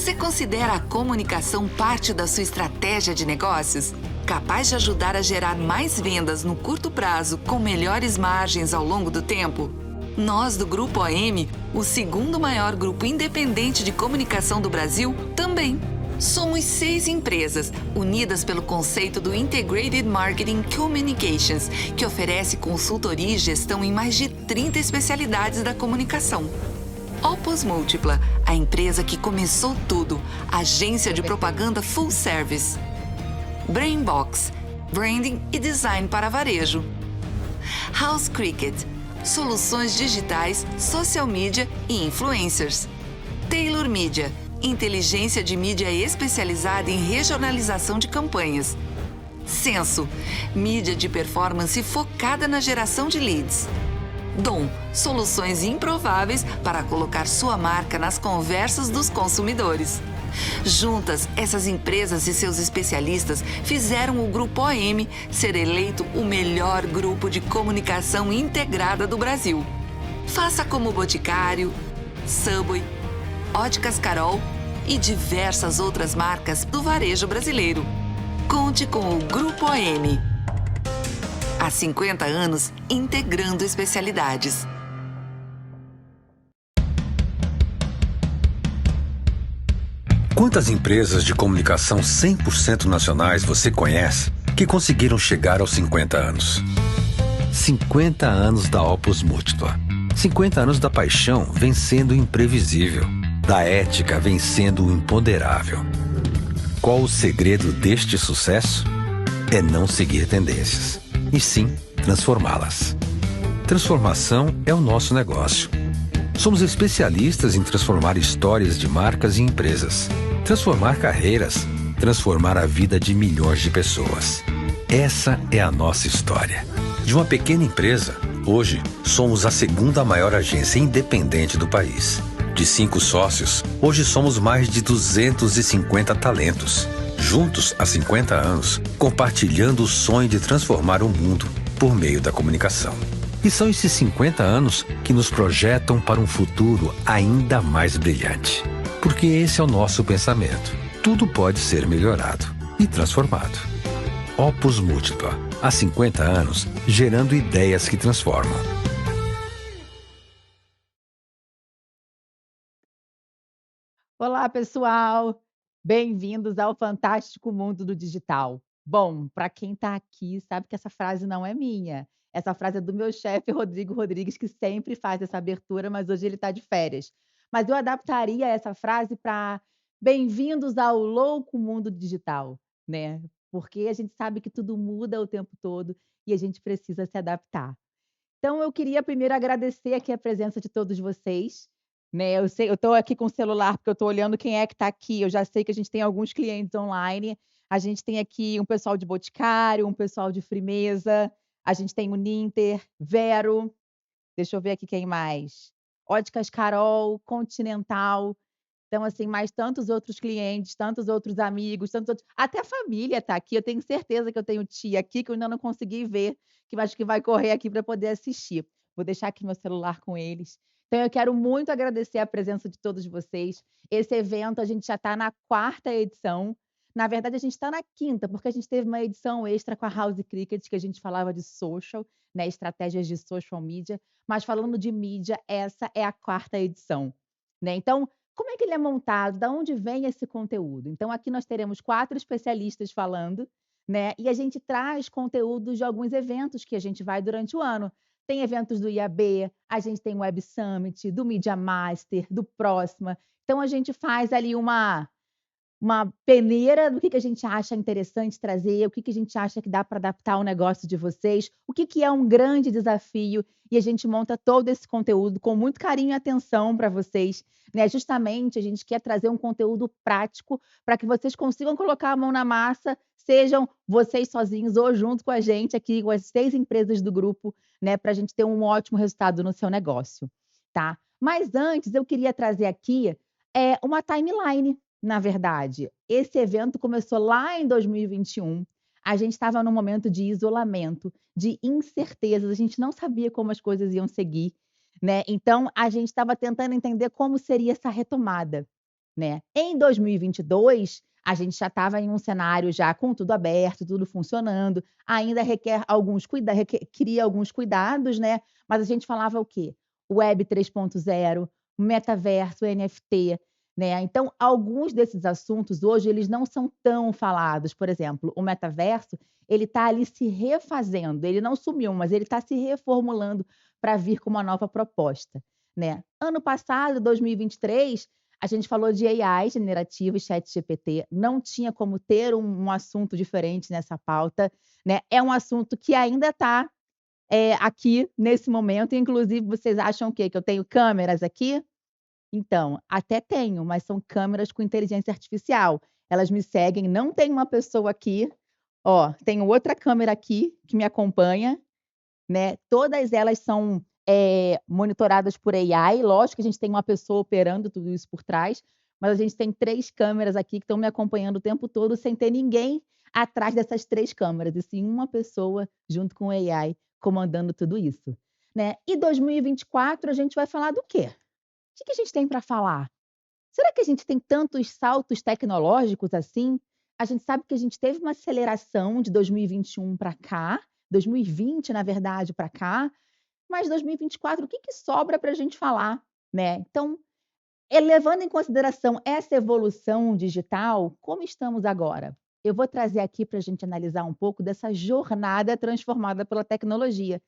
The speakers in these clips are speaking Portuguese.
Você considera a comunicação parte da sua estratégia de negócios? Capaz de ajudar a gerar mais vendas no curto prazo com melhores margens ao longo do tempo? Nós do Grupo OM, o segundo maior grupo independente de comunicação do Brasil, também. Somos 6 empresas, unidas pelo conceito do Integrated Marketing Communications, que oferece consultoria e gestão em mais de 30 especialidades da comunicação. Opus Múltipla, a empresa que começou tudo, agência de propaganda full service. Brainbox, branding e design para varejo. House Cricket, soluções digitais, social media e influencers. Taylor Media, inteligência de mídia especializada em regionalização de campanhas. Censo, mídia de performance focada na geração de leads. Dom, soluções improváveis para colocar sua marca nas conversas dos consumidores. Juntas, essas empresas e seus especialistas fizeram o Grupo OM ser eleito o melhor grupo de comunicação integrada do Brasil. Faça como Boticário, Subway, Óticas Carol e diversas outras marcas do varejo brasileiro. Conte com o Grupo OM. Há 50 anos, integrando especialidades. Quantas empresas de comunicação 100% nacionais você conhece que conseguiram chegar aos 50 anos? 50 anos da Opus Múltipla. 50 anos da paixão vencendo o imprevisível. Da ética vencendo o imponderável. Qual o segredo deste sucesso? É não seguir tendências, e sim transformá-las. Transformação é o nosso negócio. Somos especialistas em transformar histórias de marcas e empresas, transformar carreiras, transformar a vida de milhões de pessoas. Essa é a nossa história. De uma pequena empresa, hoje somos a segunda maior agência independente do país. De 5 sócios, hoje somos mais de 250 talentos. Juntos há 50 anos, compartilhando o sonho de transformar o mundo por meio da comunicação. E são esses 50 anos que nos projetam para um futuro ainda mais brilhante. Porque esse é o nosso pensamento. Tudo pode ser melhorado e transformado. Opus Múltipla, há 50 anos, gerando ideias que transformam. Olá, pessoal! Bem-vindos ao fantástico mundo do digital. Bom, para quem está aqui, sabe que essa frase não é minha. Essa frase é do meu chefe, Rodrigo Rodrigues, que sempre faz essa abertura, mas hoje ele está de férias. Mas eu adaptaria essa frase para bem-vindos ao louco mundo digital, né? Porque a gente sabe que tudo muda o tempo todo e a gente precisa se adaptar. Então eu queria primeiro agradecer aqui a presença de todos vocês, né, eu estou aqui com o celular, porque eu estou olhando quem é que está aqui, eu já sei que a gente tem alguns clientes online, a gente tem aqui um pessoal de Boticário, um pessoal de Frimeza, a gente tem o Ninter, Vero, deixa eu ver aqui quem mais, Óticas Carol, Continental, então assim, mais tantos outros clientes, tantos outros amigos, tantos outros até a família está aqui, eu tenho certeza que eu tenho tia aqui que eu ainda não consegui ver, que eu acho que vai correr aqui para poder assistir. Vou deixar aqui meu celular com eles. Então eu quero muito agradecer a presença de todos vocês. Esse evento a gente já está na 4ª edição. Na verdade, a gente está na 5ª, porque a gente teve uma edição extra com a House Cricket, que a gente falava de social, né, estratégias de social media, mas falando de mídia, essa é a 4ª edição, né. Então, como é que ele é montado? Da onde vem esse conteúdo? Então aqui nós teremos 4 especialistas falando, né, e a gente traz conteúdos de alguns eventos que a gente vai durante o ano. Tem eventos do IAB, a gente tem o Web Summit, do Media Master, do Próxima. Então a gente faz ali uma peneira do que a gente acha interessante trazer, o que a gente acha que dá para adaptar ao negócio de vocês, o que é um grande desafio, e a gente monta todo esse conteúdo com muito carinho e atenção para vocês, né. Justamente a gente quer trazer um conteúdo prático para que vocês consigam colocar a mão na massa, sejam vocês sozinhos ou junto com a gente aqui, com as 6 empresas do grupo, né, para a gente ter um ótimo resultado no seu negócio, tá. Mas antes eu queria trazer aqui, uma timeline, na verdade. Esse evento começou lá em 2021, a gente estava num momento de isolamento, de incertezas, a gente não sabia como as coisas iam seguir, né, então a gente estava tentando entender como seria essa retomada. né. Em 2022, a gente já estava em um cenário já com tudo aberto, tudo funcionando, ainda requeria alguns cuidados, né, mas a gente falava o quê? Web 3.0, metaverso, NFT, né. Então, alguns desses assuntos hoje eles não são tão falados, por exemplo, o metaverso, ele está ali se refazendo, ele não sumiu, mas ele está se reformulando para vir com uma nova proposta, né. Ano passado, 2023, a gente falou de AI generativa e ChatGPT, não tinha como ter um assunto diferente nessa pauta, né. É um assunto que ainda está, aqui nesse momento, inclusive vocês acham o quê? Que eu tenho câmeras aqui? Então, até tenho, mas são câmeras com inteligência artificial. Elas me seguem, não tem uma pessoa aqui. Ó, tenho outra câmera aqui que me acompanha, né, todas elas são, monitoradas por AI, lógico que a gente tem uma pessoa operando tudo isso por trás, mas a gente tem 3 câmeras aqui que estão me acompanhando o tempo todo sem ter ninguém atrás dessas 3 câmeras, e sim uma pessoa junto com o AI comandando tudo isso, né. E 2024 a gente vai falar do quê? O que que a gente tem para falar? Será que a gente tem tantos saltos tecnológicos assim? A gente sabe que a gente teve uma aceleração de 2021 para cá, 2020, na verdade, para cá, mas 2024, o que que sobra para a gente falar, né? Então, levando em consideração essa evolução digital, como estamos agora? Eu vou trazer aqui para a gente analisar um pouco dessa jornada transformada pela tecnologia.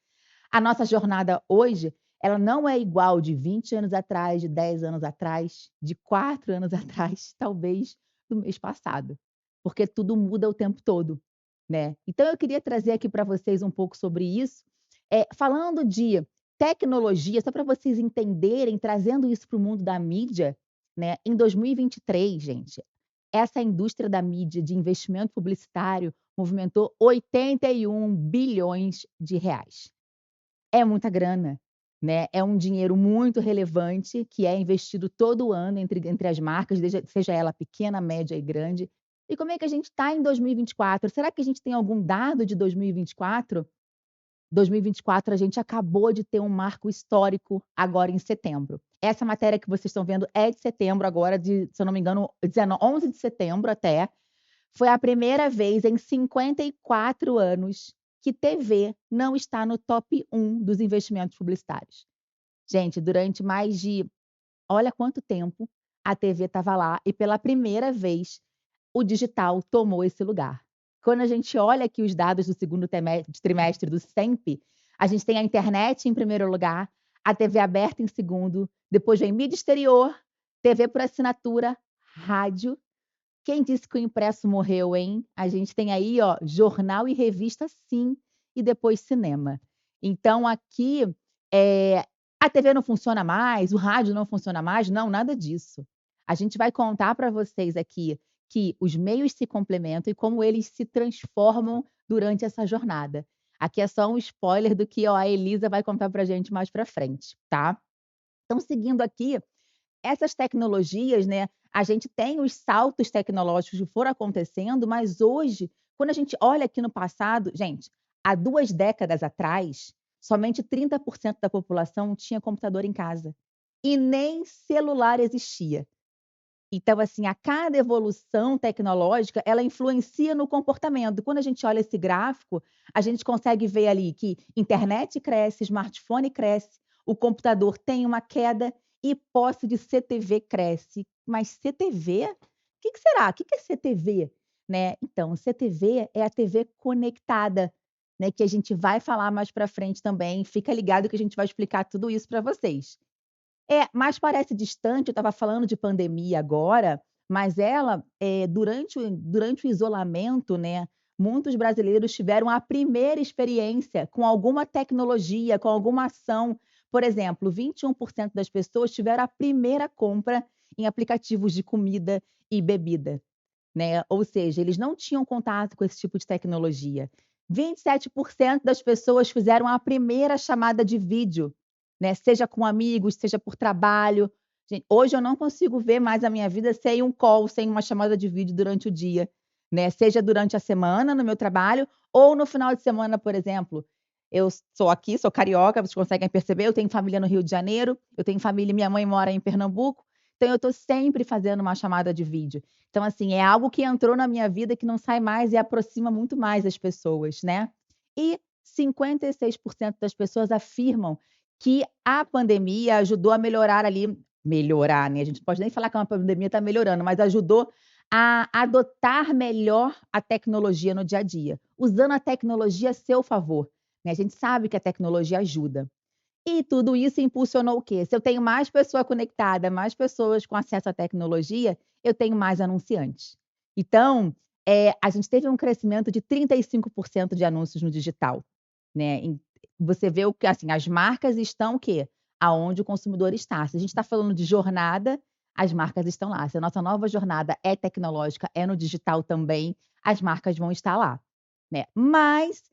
A nossa jornada hoje, ela não é igual de 20 anos atrás, de 10 anos atrás, de 4 anos atrás, talvez do mês passado, porque tudo muda o tempo todo, né. Então eu queria trazer aqui para vocês um pouco sobre isso, falando de tecnologia, só para vocês entenderem, trazendo isso para o mundo da mídia, né, em 2023, gente, essa indústria da mídia de investimento publicitário movimentou 81 bilhões de reais. É muita grana, né, é um dinheiro muito relevante que é investido todo ano entre as marcas, seja ela pequena, média e grande. E como é que a gente está em 2024? Será que a gente tem algum dado de 2024? 2024 a gente acabou de ter um marco histórico agora em setembro. Essa matéria que vocês estão vendo é de setembro agora se eu não me engano, 11 de setembro até, foi a primeira vez em 54 anos que TV não está no top 1 dos investimentos publicitários. Gente, durante mais de olha quanto tempo a TV estava lá e pela primeira vez o digital tomou esse lugar. Quando a gente olha aqui os dados do segundo trimestre do SEMP, a gente tem a internet em primeiro lugar, a TV aberta em segundo, depois vem mídia exterior, TV por assinatura, rádio. Quem disse que o impresso morreu, hein? A gente tem aí, ó, jornal e revista sim, e depois cinema. Então aqui, eh, a TV não funciona mais, o rádio não funciona mais, não, nada disso. A gente vai contar para vocês aqui que os meios se complementam e como eles se transformam durante essa jornada. Aqui é só um spoiler do que, ó, a Elisa vai contar pra gente mais pra frente, tá? Então seguindo aqui, essas tecnologias, né, a gente tem os saltos tecnológicos que foram acontecendo, mas hoje, quando a gente olha aqui no passado, gente, há 2 décadas atrás, somente 30% da população tinha computador em casa e nem celular existia. Então, assim, a cada evolução tecnológica, ela influencia no comportamento. Quando a gente olha esse gráfico, a gente consegue ver ali que internet cresce, smartphone cresce, o computador tem uma queda e posse de CTV cresce. Mas CTV? O que será? O que é CTV? Né? Então, CTV é a TV conectada, né? Que a gente vai falar mais para frente também. Fica ligado que a gente vai explicar tudo isso para vocês. Mas parece distante, eu estava falando de pandemia agora, mas ela, durante o isolamento, né, muitos brasileiros tiveram a primeira experiência com alguma tecnologia, com alguma ação. Por exemplo, 21% das pessoas tiveram a primeira compra em aplicativos de comida e bebida, né, ou seja, eles não tinham contato com esse tipo de tecnologia. 27% das pessoas fizeram a primeira chamada de vídeo, né, seja com amigos, seja por trabalho. Gen Hoje eu não consigo ver mais a minha vida sem um call, sem uma chamada de vídeo durante o dia, né, seja durante a semana no meu trabalho ou no final de semana, por exemplo. Eu sou aqui, sou carioca, vocês conseguem perceber, eu tenho família no Rio de Janeiro, eu tenho família minha mãe mora em Pernambuco, Então eu estou sempre fazendo uma chamada de vídeo. Então, assim, é algo que entrou na minha vida que não sai mais e aproxima muito mais as pessoas, né. E 56% das pessoas afirmam que a pandemia ajudou a melhorar ali melhorar, né, a gente não pode nem falar que uma pandemia está melhorando, mas ajudou a adotar melhor a tecnologia no dia a dia, usando a tecnologia a seu favor, né, a gente sabe que a tecnologia ajuda. E tudo isso impulsionou o quê? Se eu tenho mais pessoa conectada, mais pessoas com acesso à tecnologia, eu tenho mais anunciantes. Então, a gente teve um crescimento de 35% de anúncios no digital, né. Você vê o que assim, as marcas estão o quê? Aonde o consumidor está. Se a gente está falando de jornada, as marcas estão lá. Se a nossa nova jornada é tecnológica, é no digital também, as marcas vão estar lá, né. Mas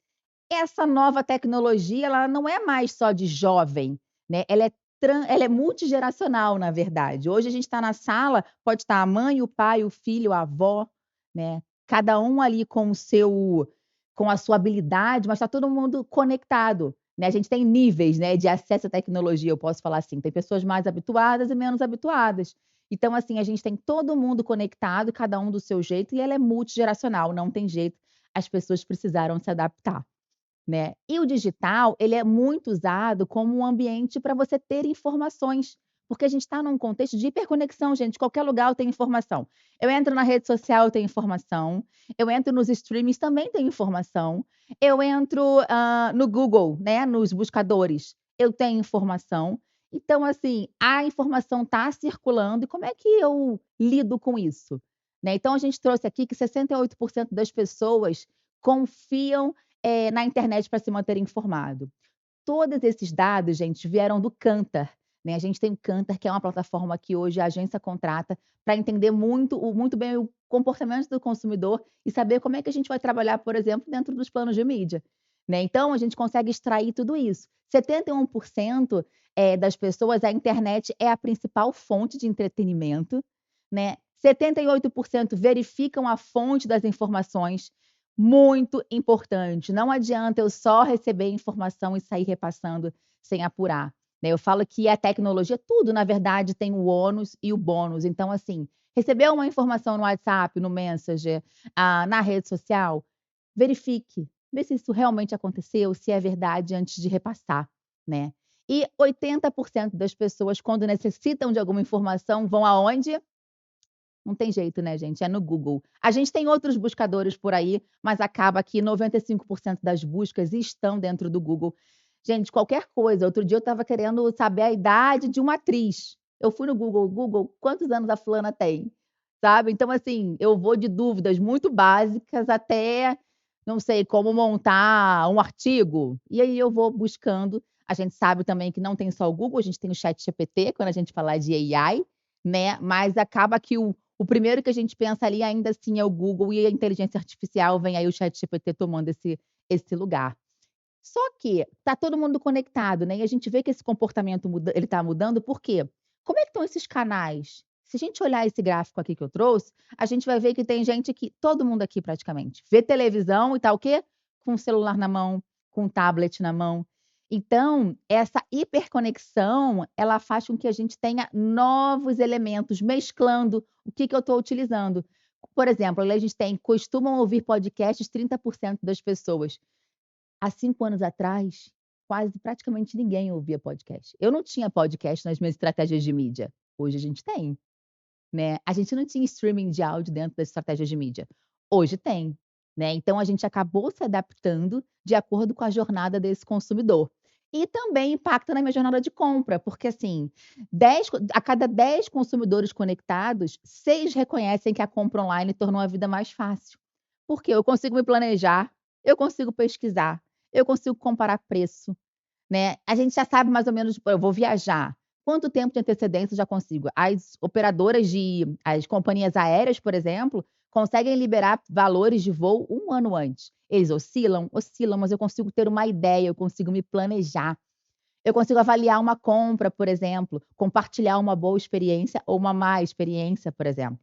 essa nova tecnologia, ela não é mais só de jovem, né, ela é multigeracional, na verdade. Hoje a gente está na sala, pode estar a mãe, o pai, o filho, a avó, né, cada um ali com a sua habilidade, mas está todo mundo conectado, né. A gente tem níveis, né, de acesso à tecnologia, eu posso falar assim, tem pessoas mais habituadas e menos habituadas. Então, assim, a gente tem todo mundo conectado, cada um do seu jeito, e ela é multigeracional, não tem jeito, as pessoas precisaram se adaptar. Né. E o digital, ele é muito usado como um ambiente para você ter informações, porque a gente está num contexto de hiperconexão, gente, qualquer lugar eu tenho informação. Eu entro na rede social, eu tenho informação, eu entro nos streamings, também tenho informação, eu entro, no Google, né, nos buscadores, eu tenho informação. Então, assim, a informação está circulando e como é que eu lido com isso? Né, então a gente trouxe aqui que 68% das pessoas confiam na internet para se manter informado. Todos esses dados, gente, vieram do Kantar, né, a gente tem o Kantar, que é uma plataforma que hoje a agência contrata para entender muito bem o comportamento do consumidor e saber como é que a gente vai trabalhar, por exemplo, dentro dos planos de mídia, né. Então a gente consegue extrair tudo isso. 71%, das pessoas, a internet é a principal fonte de entretenimento, né. 78% verificam a fonte das informações, muito importante, não adianta eu só receber informação e sair repassando sem apurar, né. Eu falo que a tecnologia tudo na verdade tem o ônus e o bônus, então assim, recebeu uma informação no WhatsApp, no Messenger, na rede social, verifique, vê se isso realmente aconteceu, se é verdade antes de repassar, né. E 80% das pessoas quando necessitam de alguma informação vão aonde? Não tem jeito, né, gente, é no Google. A gente tem outros buscadores por aí, mas acaba que 95% das buscas estão dentro do Google. Gente, qualquer coisa, outro dia eu estava querendo saber a idade de uma atriz. Eu fui no Google: "Google, quantos anos a fulana tem?", sabe. Então, assim, eu vou de dúvidas muito básicas até, não sei, como montar um artigo, e aí eu vou buscando. A gente sabe também que não tem só o Google, a gente tem o ChatGPT, quando a gente falar de AI, né, mas acaba que o primeiro que a gente pensa ali ainda assim é o Google e a inteligência artificial, vem aí o ChatGPT tomando esse lugar. Só que tá todo mundo conectado, né, e a gente vê que esse comportamento ele tá mudando, por quê? Como é que estão esses canais? Se a gente olhar esse gráfico aqui que eu trouxe, a gente vai ver que tem gente que todo mundo aqui praticamente, vê televisão e tá o quê? Com o celular na mão, com o tablet na mão. Então, essa hiperconexão, ela faz com que a gente tenha novos elementos, mesclando o que que eu estou utilizando. Por exemplo, ali a gente tem costumam ouvir podcasts 30% das pessoas. Há 5 anos atrás, quase praticamente ninguém ouvia podcast. Eu não tinha podcast nas minhas estratégias de mídia, hoje a gente tem, né. A gente não tinha streaming de áudio dentro das estratégias de mídia, hoje tem, né. Então a gente acabou se adaptando de acordo com a jornada desse consumidor. E também impacta na minha jornada de compra, porque assim, 10 a cada 10 consumidores conectados, 6 reconhecem que a compra online tornou a vida mais fácil. Porque eu consigo me planejar, eu consigo pesquisar, eu consigo comparar preço, né. A gente já sabe mais ou menos, eu vou viajar, quanto tempo de antecedência eu já consigo? As companhias aéreas, por exemplo, conseguem liberar valores de voo 1 ano antes. Eles oscilam? Oscilam, mas eu consigo ter uma ideia, eu consigo me planejar. Eu consigo avaliar uma compra, por exemplo, compartilhar uma boa experiência ou uma má experiência, por exemplo.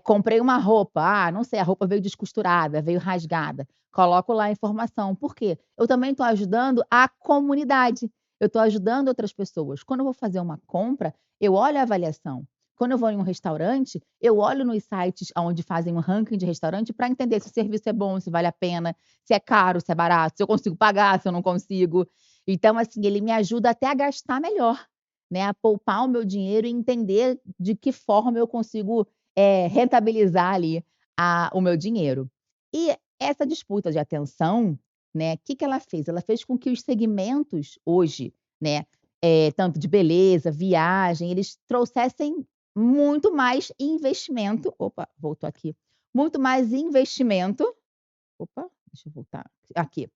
Comprei uma roupa, não sei, a roupa veio descosturada, veio rasgada, coloco lá a informação. Por quê? Eu também estou ajudando a comunidade, eu estou ajudando outras pessoas. Quando eu vou fazer uma compra, eu olho a avaliação. Quando eu vou em um restaurante, eu olho nos sites onde fazem um ranking de restaurante para entender se o serviço é bom, se vale a pena, se é caro, se é barato, se eu consigo pagar, se eu não consigo. Então, assim, ele me ajuda até a gastar melhor, né, a poupar o meu dinheiro e entender de que forma eu consigo, rentabilizar ali o meu dinheiro. E essa disputa de atenção, né, que ela fez? Ela fez com que os segmentos hoje, né, tanto de beleza, viagem, eles trouxessem muito mais investimento. Opa, voltou aqui. Muito mais investimento. Opa, deixa eu voltar aqui.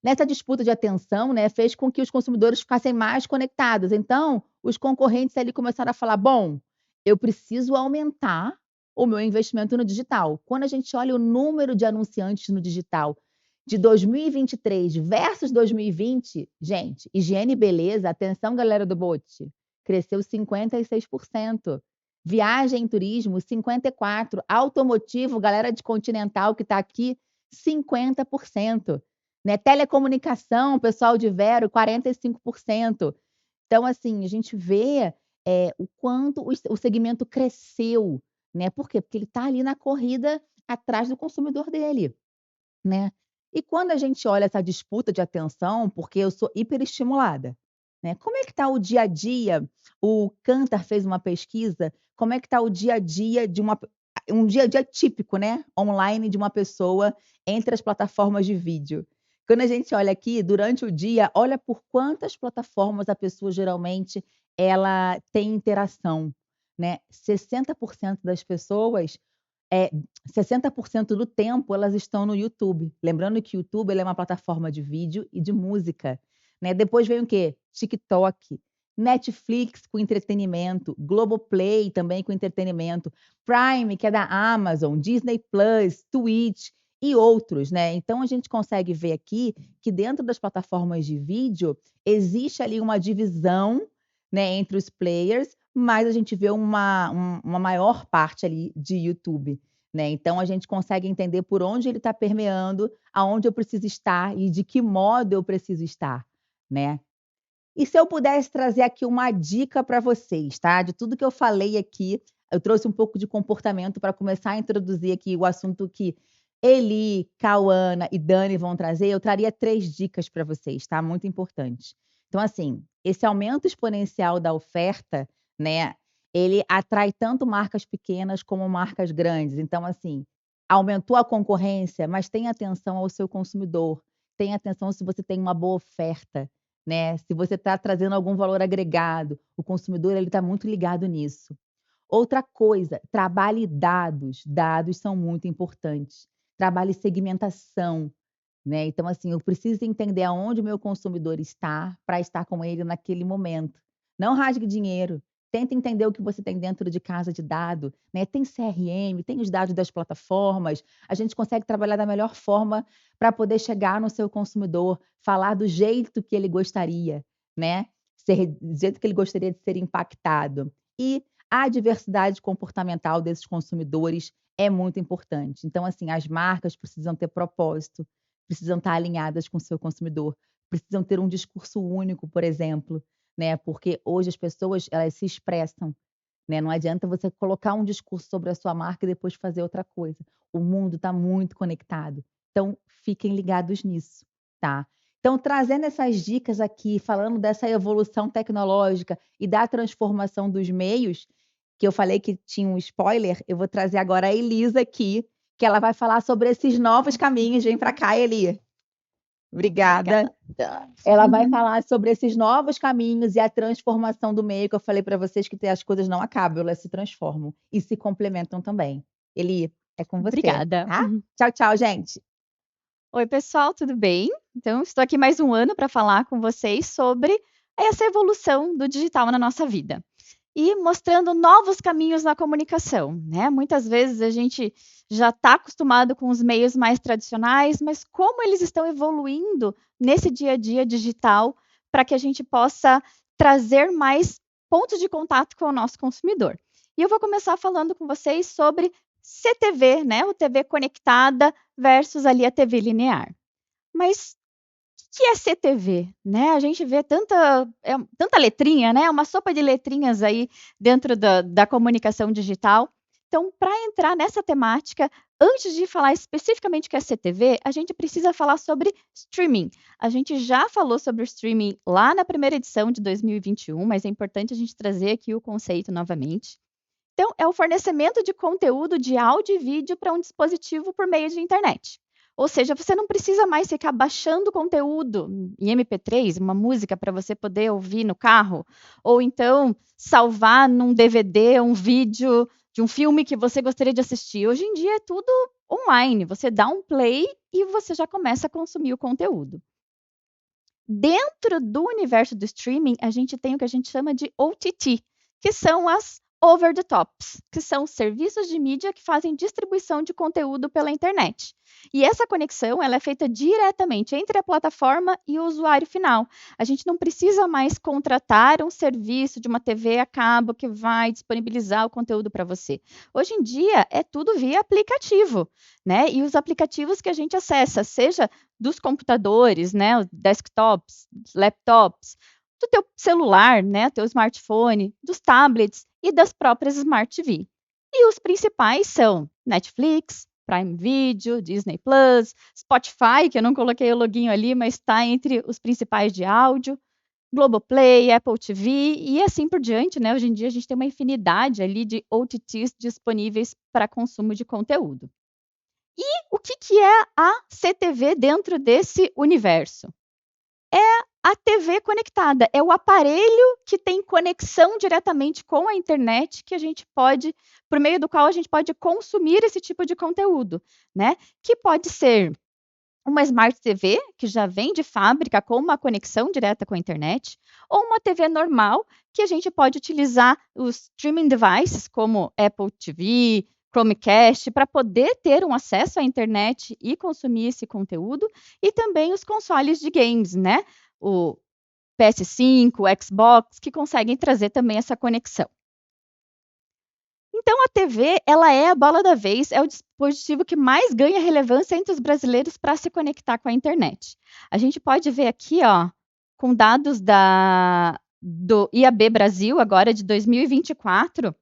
Nessa disputa de atenção, né, fez com que os consumidores ficassem mais conectados. Então, os concorrentes ali começaram a falar: "Bom, eu preciso aumentar o meu investimento no digital". Quando a gente olha o número de anunciantes no digital de 2023 versus 2020, gente, higiene e beleza, atenção galera do Bote, cresceu 56%. Viagem e turismo, 54%. Automotivo, galera de Continental que está aqui, 50%. Né, telecomunicação, pessoal de Vero, 45%. Então, assim, a gente vê, o quanto o segmento cresceu, né, por quê? Porque ele está ali na corrida atrás do consumidor dele, né. E quando a gente olha essa disputa de atenção, porque eu sou hiperestimulada, né, como é que está o dia a dia? O Kantar fez uma pesquisa, como é que está o dia a dia de um dia a dia típico, né, online de uma pessoa entre as plataformas de vídeo. Quando a gente olha aqui, durante o dia, olha por quantas plataformas a pessoa geralmente ela tem interação, né. 60% das pessoas, eh, 60% do tempo elas estão no YouTube. Lembrando que o YouTube ele é uma plataforma de vídeo e de música, né. Depois vem o quê? TikTok, Netflix com entretenimento, Globoplay também com entretenimento, Prime, que é da Amazon, Disney Plus, Twitch e outros, né. Então a gente consegue ver aqui que dentro das plataformas de vídeo, existe ali uma divisão, né, entre os players, mas a gente vê uma maior parte ali de YouTube, né. Então a gente consegue entender por onde ele está permeando, aonde eu preciso estar e de que modo eu preciso estar, né. E se eu pudesse trazer aqui uma dica para vocês, tá, de tudo que eu falei aqui, eu trouxe um pouco de comportamento para começar a introduzir aqui o assunto que Eli, Cauana e Dani vão trazer, eu traria 3 dicas para vocês, tá, muito importantes. Então, assim, esse aumento exponencial da oferta, né, ele atrai tanto marcas pequenas como marcas grandes. Então, assim, aumentou a concorrência, mas tenha atenção ao seu consumidor, tenha atenção se você tem uma boa oferta, né, se você está trazendo algum valor agregado, o consumidor ele está muito ligado nisso. Outra coisa, trabalhe dados, dados são muito importantes. Trabalhe segmentação, né, então assim, eu preciso entender aonde o meu consumidor está, para estar com ele naquele momento. Não rasgue dinheiro, tenta entender o que você tem dentro de casa de dado, né, tem CRM, tem os dados das plataformas, a gente consegue trabalhar da melhor forma para poder chegar no seu consumidor, falar do jeito que ele gostaria, né, do jeito que ele gostaria de ser impactado. E a diversidade comportamental desses consumidores é muito importante. Então, assim, as marcas precisam ter propósito, precisam estar alinhadas com o seu consumidor, precisam ter um discurso único, por exemplo, né, porque hoje as pessoas, elas se expressam, né, não adianta você colocar um discurso sobre a sua marca e depois fazer outra coisa. O mundo está muito conectado, então fiquem ligados nisso, tá. Então trazendo essas dicas aqui, falando dessa evolução tecnológica e da transformação dos meios, que eu falei que tinha um spoiler, eu vou trazer agora a Elisa aqui, que ela vai falar sobre esses novos caminhos. Vem para cá, Eli. Obrigada. Ela vai falar sobre esses novos caminhos e a transformação do meio, que eu falei para vocês que as coisas não acabam, elas se transformam e se complementam também. Eli, é com você, Obrigada. tá? Tchau, tchau, gente. Oi, pessoal, tudo bem? Então, estou aqui mais um ano para falar com vocês sobre essa evolução do digital na nossa vida. E mostrando novos caminhos na comunicação, né? Muitas vezes a gente já está acostumado com os meios mais tradicionais, mas como eles estão evoluindo nesse dia a dia digital para que a gente possa trazer mais pontos de contato com o nosso consumidor. E eu vou começar falando com vocês sobre CTV, né? O TV conectada versus ali a TV linear. Mas que é CTV? Né? A gente vê tanta letrinha, né? Uma sopa de letrinhas aí dentro da comunicação digital. Então, para entrar nessa temática, antes de falar especificamente o que é CTV, a gente precisa falar sobre streaming. A gente já falou sobre o streaming lá na primeira edição de 2021, mas é importante a gente trazer aqui o conceito novamente. Então, é o fornecimento de conteúdo de áudio e vídeo para um dispositivo por meio de internet. Ou seja, você não precisa mais ficar baixando conteúdo em MP3, uma música para você poder ouvir no carro, ou então salvar num DVD um vídeo de um filme que você gostaria de assistir. Hoje em dia é tudo online, você dá um play e você já começa a consumir o conteúdo. Dentro do universo do streaming, a gente tem o que a gente chama de OTT, que são as over the tops, que são serviços de mídia que fazem distribuição de conteúdo pela internet. E essa conexão ela é feita diretamente entre a plataforma e o usuário final. A gente não precisa mais contratar um serviço de uma TV a cabo que vai disponibilizar o conteúdo para você. Hoje em dia é tudo via aplicativo, né? E os aplicativos que a gente acessa, seja dos computadores, né, os desktops, laptops, do teu celular, né, teu smartphone, dos tablets e das próprias Smart TV. E os principais são Netflix, Prime Video, Disney Plus, Spotify, que eu não coloquei o loginho ali, mas está entre os principais de áudio, Globoplay, Apple TV e assim por diante, né? Hoje em dia a gente tem uma infinidade ali de OTTs disponíveis para consumo de conteúdo. E o que é a CTV dentro desse universo? É a TV conectada, é o aparelho que tem conexão diretamente com a internet que a gente pode, por meio do qual a gente pode consumir esse tipo de conteúdo, né? Que pode ser uma Smart TV, que já vem de fábrica com uma conexão direta com a internet, ou uma TV normal, que a gente pode utilizar os streaming devices, como Apple TV, Chromecast, para poder ter um acesso à internet e consumir esse conteúdo, e também os consoles de games, né? O PS5, o Xbox, que conseguem trazer também essa conexão. Então, a TV, ela é a bola da vez, é o dispositivo que mais ganha relevância entre os brasileiros para se conectar com a internet. A gente pode ver aqui, ó, com dados do IAB Brasil, agora de 2024,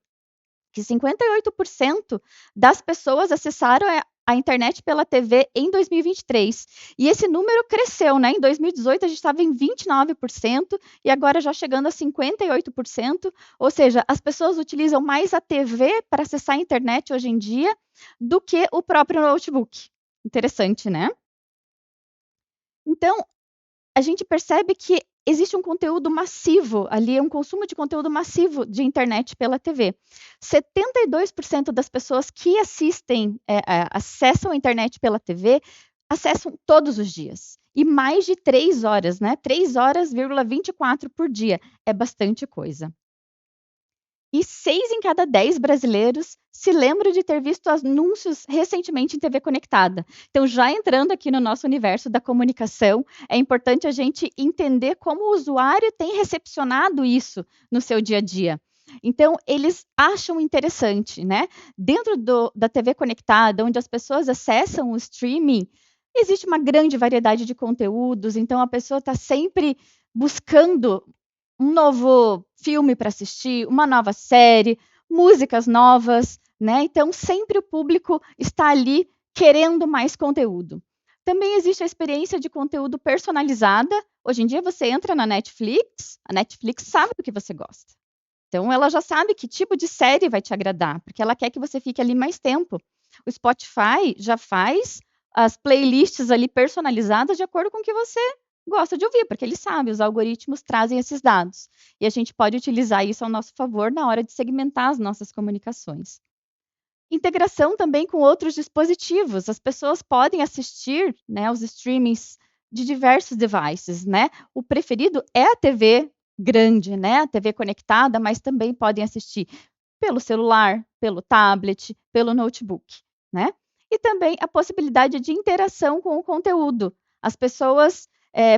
que 58% das pessoas acessaram a internet pela TV em 2023. E esse número cresceu, né? Em 2018 a gente estava em 29% e agora já chegando a 58%, ou seja, as pessoas utilizam mais a TV para acessar a internet hoje em dia do que o próprio notebook. Interessante, né? Então, a gente percebe que existe um conteúdo massivo ali, um consumo de conteúdo massivo de internet pela TV. 72% das pessoas que acessam a internet pela TV, acessam todos os dias. E mais de 3 horas, né? 3 horas,24 por dia. É bastante coisa. E 6 em cada 10 brasileiros se lembram de ter visto anúncios recentemente em TV conectada. Então, já entrando aqui no nosso universo da comunicação, é importante a gente entender como o usuário tem recepcionado isso no seu dia a dia. Então, eles acham interessante, né? Dentro da TV conectada, onde as pessoas acessam o streaming, existe uma grande variedade de conteúdos, então a pessoa está sempre buscando um novo filme para assistir, uma nova série, músicas novas, né? Então, sempre o público está ali querendo mais conteúdo. Também existe a experiência de conteúdo personalizada. Hoje em dia, você entra na Netflix, a Netflix sabe do que você gosta. Então, ela já sabe que tipo de série vai te agradar, porque ela quer que você fique ali mais tempo. O Spotify já faz as playlists ali personalizadas de acordo com o que você gosta de ouvir, porque ele sabe, os algoritmos trazem esses dados. E a gente pode utilizar isso ao nosso favor na hora de segmentar as nossas comunicações. Integração também com outros dispositivos. As pessoas podem assistir, né, os streamings de diversos devices, né? O preferido é a TV grande, né? A TV conectada, mas também podem assistir pelo celular, pelo tablet, pelo notebook, né? E também a possibilidade de interação com o conteúdo. As pessoas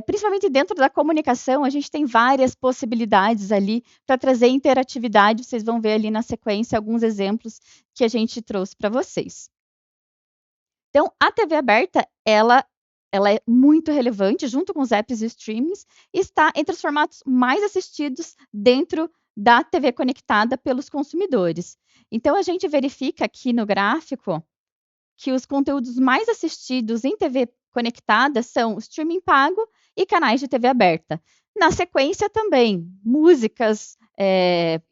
principalmente dentro da comunicação, a gente tem várias possibilidades ali para trazer interatividade. Vocês vão ver ali na sequência alguns exemplos que a gente trouxe para vocês. Então, a TV aberta, ela ela é muito relevante, junto com os apps e streamings, e está entre os formatos mais assistidos dentro da TV conectada pelos consumidores. Então, a gente verifica aqui no gráfico que os conteúdos mais assistidos em TV conectada são o streaming pago e canais de TV aberta. Na sequência, também músicas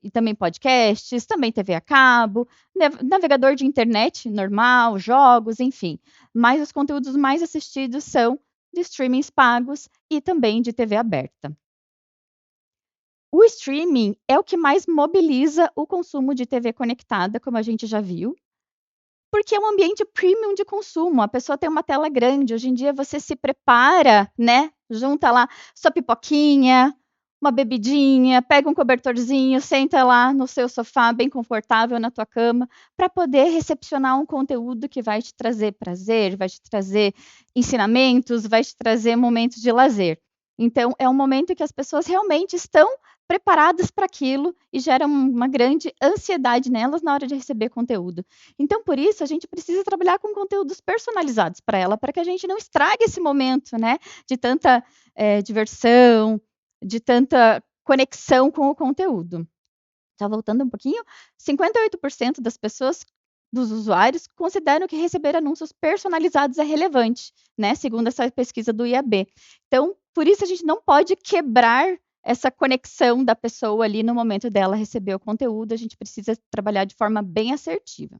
e também podcasts, também TV a cabo, navegador de internet normal, jogos, enfim. Mas os conteúdos mais assistidos são de streamings pagos e também de TV aberta. O streaming é o que mais mobiliza o consumo de TV conectada, como a gente já viu, porque é um ambiente premium de consumo. A pessoa tem uma tela grande. Hoje em dia você se prepara, né? Junta lá sua pipoquinha, uma bebidinha, pega um cobertorzinho, senta lá no seu sofá, bem confortável na tua cama, para poder recepcionar um conteúdo que vai te trazer prazer, vai te trazer ensinamentos, vai te trazer momentos de lazer. Então, é um momento que as pessoas realmente estão preparadas para aquilo e gera uma grande ansiedade nelas na hora de receber conteúdo. Então, por isso, a gente precisa trabalhar com conteúdos personalizados para ela, para que a gente não estrague esse momento, né, de tanta diversão, de tanta conexão com o conteúdo. Tá voltando um pouquinho, 58% das pessoas, dos usuários, consideram que receber anúncios personalizados é relevante, né, segundo essa pesquisa do IAB. Então, por isso a gente não pode quebrar essa conexão da pessoa ali no momento dela receber o conteúdo, a gente precisa trabalhar de forma bem assertiva.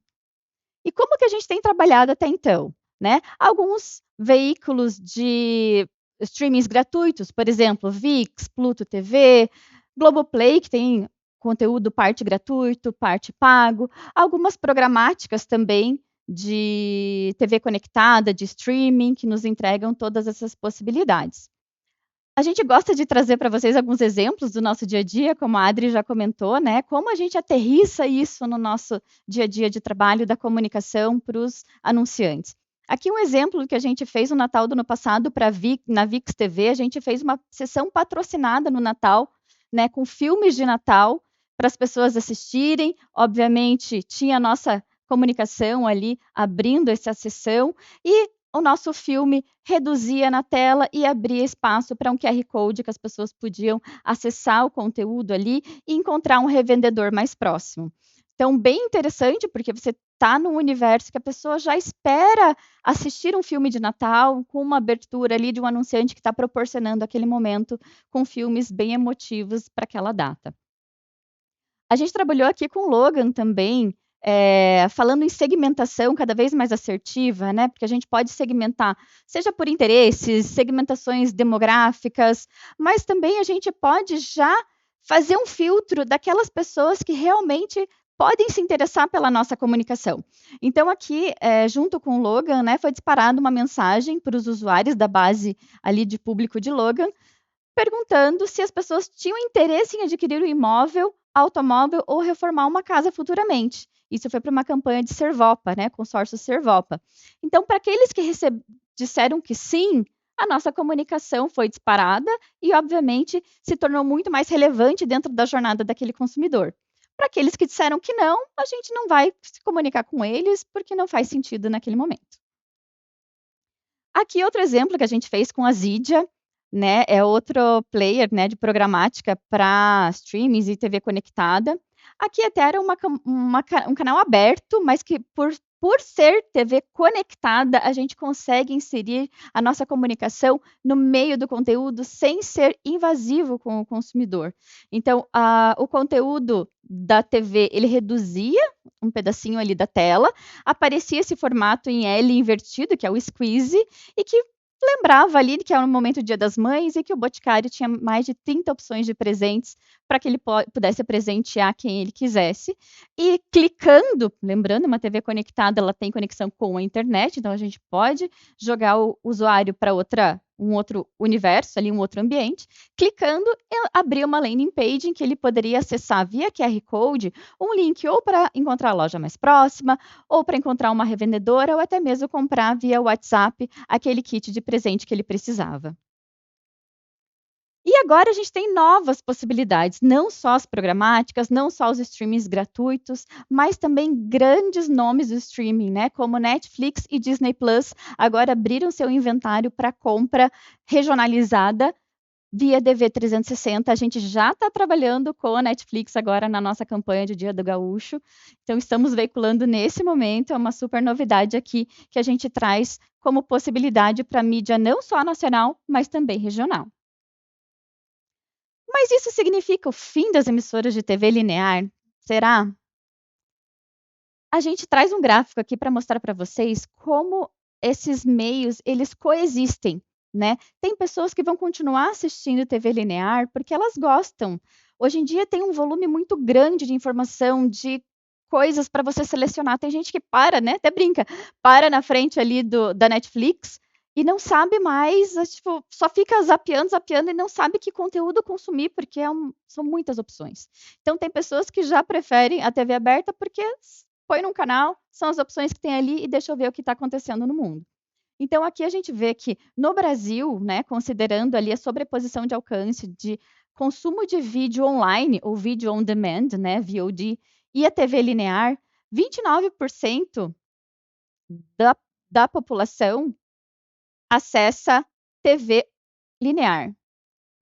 E como que a gente tem trabalhado até então, né? Alguns veículos de streamings gratuitos, por exemplo, ViX, Pluto TV, Globoplay, que tem conteúdo parte gratuito, parte pago, algumas programáticas também de TV conectada, de streaming, que nos entregam todas essas possibilidades. A gente gosta de trazer para vocês alguns exemplos do nosso dia a dia, como a Adri já comentou, né? Como a gente aterrissa isso no nosso dia a dia de trabalho da comunicação para os anunciantes. Aqui um exemplo que a gente fez no Natal do ano passado na ViX TV, a gente fez uma sessão patrocinada no Natal, né, com filmes de Natal para as pessoas assistirem. Obviamente, tinha a nossa comunicação ali abrindo essa sessão e o nosso filme reduzia na tela e abria espaço para um QR Code que as pessoas podiam acessar o conteúdo ali e encontrar um revendedor mais próximo. Então, bem interessante, porque você está num universo que a pessoa já espera assistir um filme de Natal com uma abertura ali de um anunciante que está proporcionando aquele momento com filmes bem emotivos para aquela data. A gente trabalhou aqui com o Logan também, falando em segmentação cada vez mais assertiva, né? Porque a gente pode segmentar, seja por interesses, segmentações demográficas, mas também a gente pode já fazer um filtro daquelas pessoas que realmente podem se interessar pela nossa comunicação. Então, aqui, junto com o Logan, né, foi disparada uma mensagem para os usuários da base ali de público de Logan, perguntando se as pessoas tinham interesse em adquirir um imóvel, automóvel ou reformar uma casa futuramente. Isso foi para uma campanha de Servopa, né, consórcio Servopa. Então, para aqueles que disseram que sim, a nossa comunicação foi disparada e, obviamente, se tornou muito mais relevante dentro da jornada daquele consumidor. Para aqueles que disseram que não, a gente não vai se comunicar com eles porque não faz sentido naquele momento. Aqui outro exemplo que a gente fez com a Zydia, né, é outro player, né, de programática para streamings e TV conectada. Aqui até era um canal aberto, mas que por ser TV conectada, a gente consegue inserir a nossa comunicação no meio do conteúdo sem ser invasivo com o consumidor. Então, o conteúdo da TV, ele reduzia um pedacinho ali da tela, aparecia esse formato em L invertido, que é o squeeze, e que lembrava ali que era um momento do Dia das Mães e que o Boticário tinha mais de 30 opções de presentes para que ele pudesse presentear quem ele quisesse. E clicando, lembrando, uma TV conectada, ela tem conexão com a internet, então a gente pode jogar o usuário para um outro universo, ali um outro ambiente. Clicando, abria uma landing page em que ele poderia acessar via QR Code um link ou para encontrar a loja mais próxima, ou para encontrar uma revendedora, ou até mesmo comprar via WhatsApp aquele kit de presente que ele precisava. E agora a gente tem novas possibilidades, não só as programáticas, não só os streamings gratuitos, mas também grandes nomes do streaming, né, como Netflix e Disney Plus, agora abriram seu inventário para compra regionalizada via DV360. A gente já está trabalhando com a Netflix agora na nossa campanha de Dia do Gaúcho, então estamos veiculando nesse momento, é uma super novidade aqui que a gente traz como possibilidade para mídia não só nacional, mas também regional. Mas isso significa o fim das emissoras de TV linear? Será? A gente traz um gráfico aqui para mostrar para vocês como esses meios, eles coexistem, né? Tem pessoas que vão continuar assistindo TV linear porque elas gostam. Hoje em dia tem um volume muito grande de informação, de coisas para você selecionar. Tem gente que para, né? Até brinca, para na frente ali da Netflix e não sabe mais, tipo, só fica zapeando e não sabe que conteúdo consumir, porque são muitas opções. Então, tem pessoas que já preferem a TV aberta porque põe num canal, são as opções que tem ali e deixa eu ver o que está acontecendo no mundo. Então, aqui a gente vê que no Brasil, né, considerando ali a sobreposição de alcance de consumo de vídeo online ou vídeo on demand, né, VOD, e a TV linear, 29% da população acessa TV linear.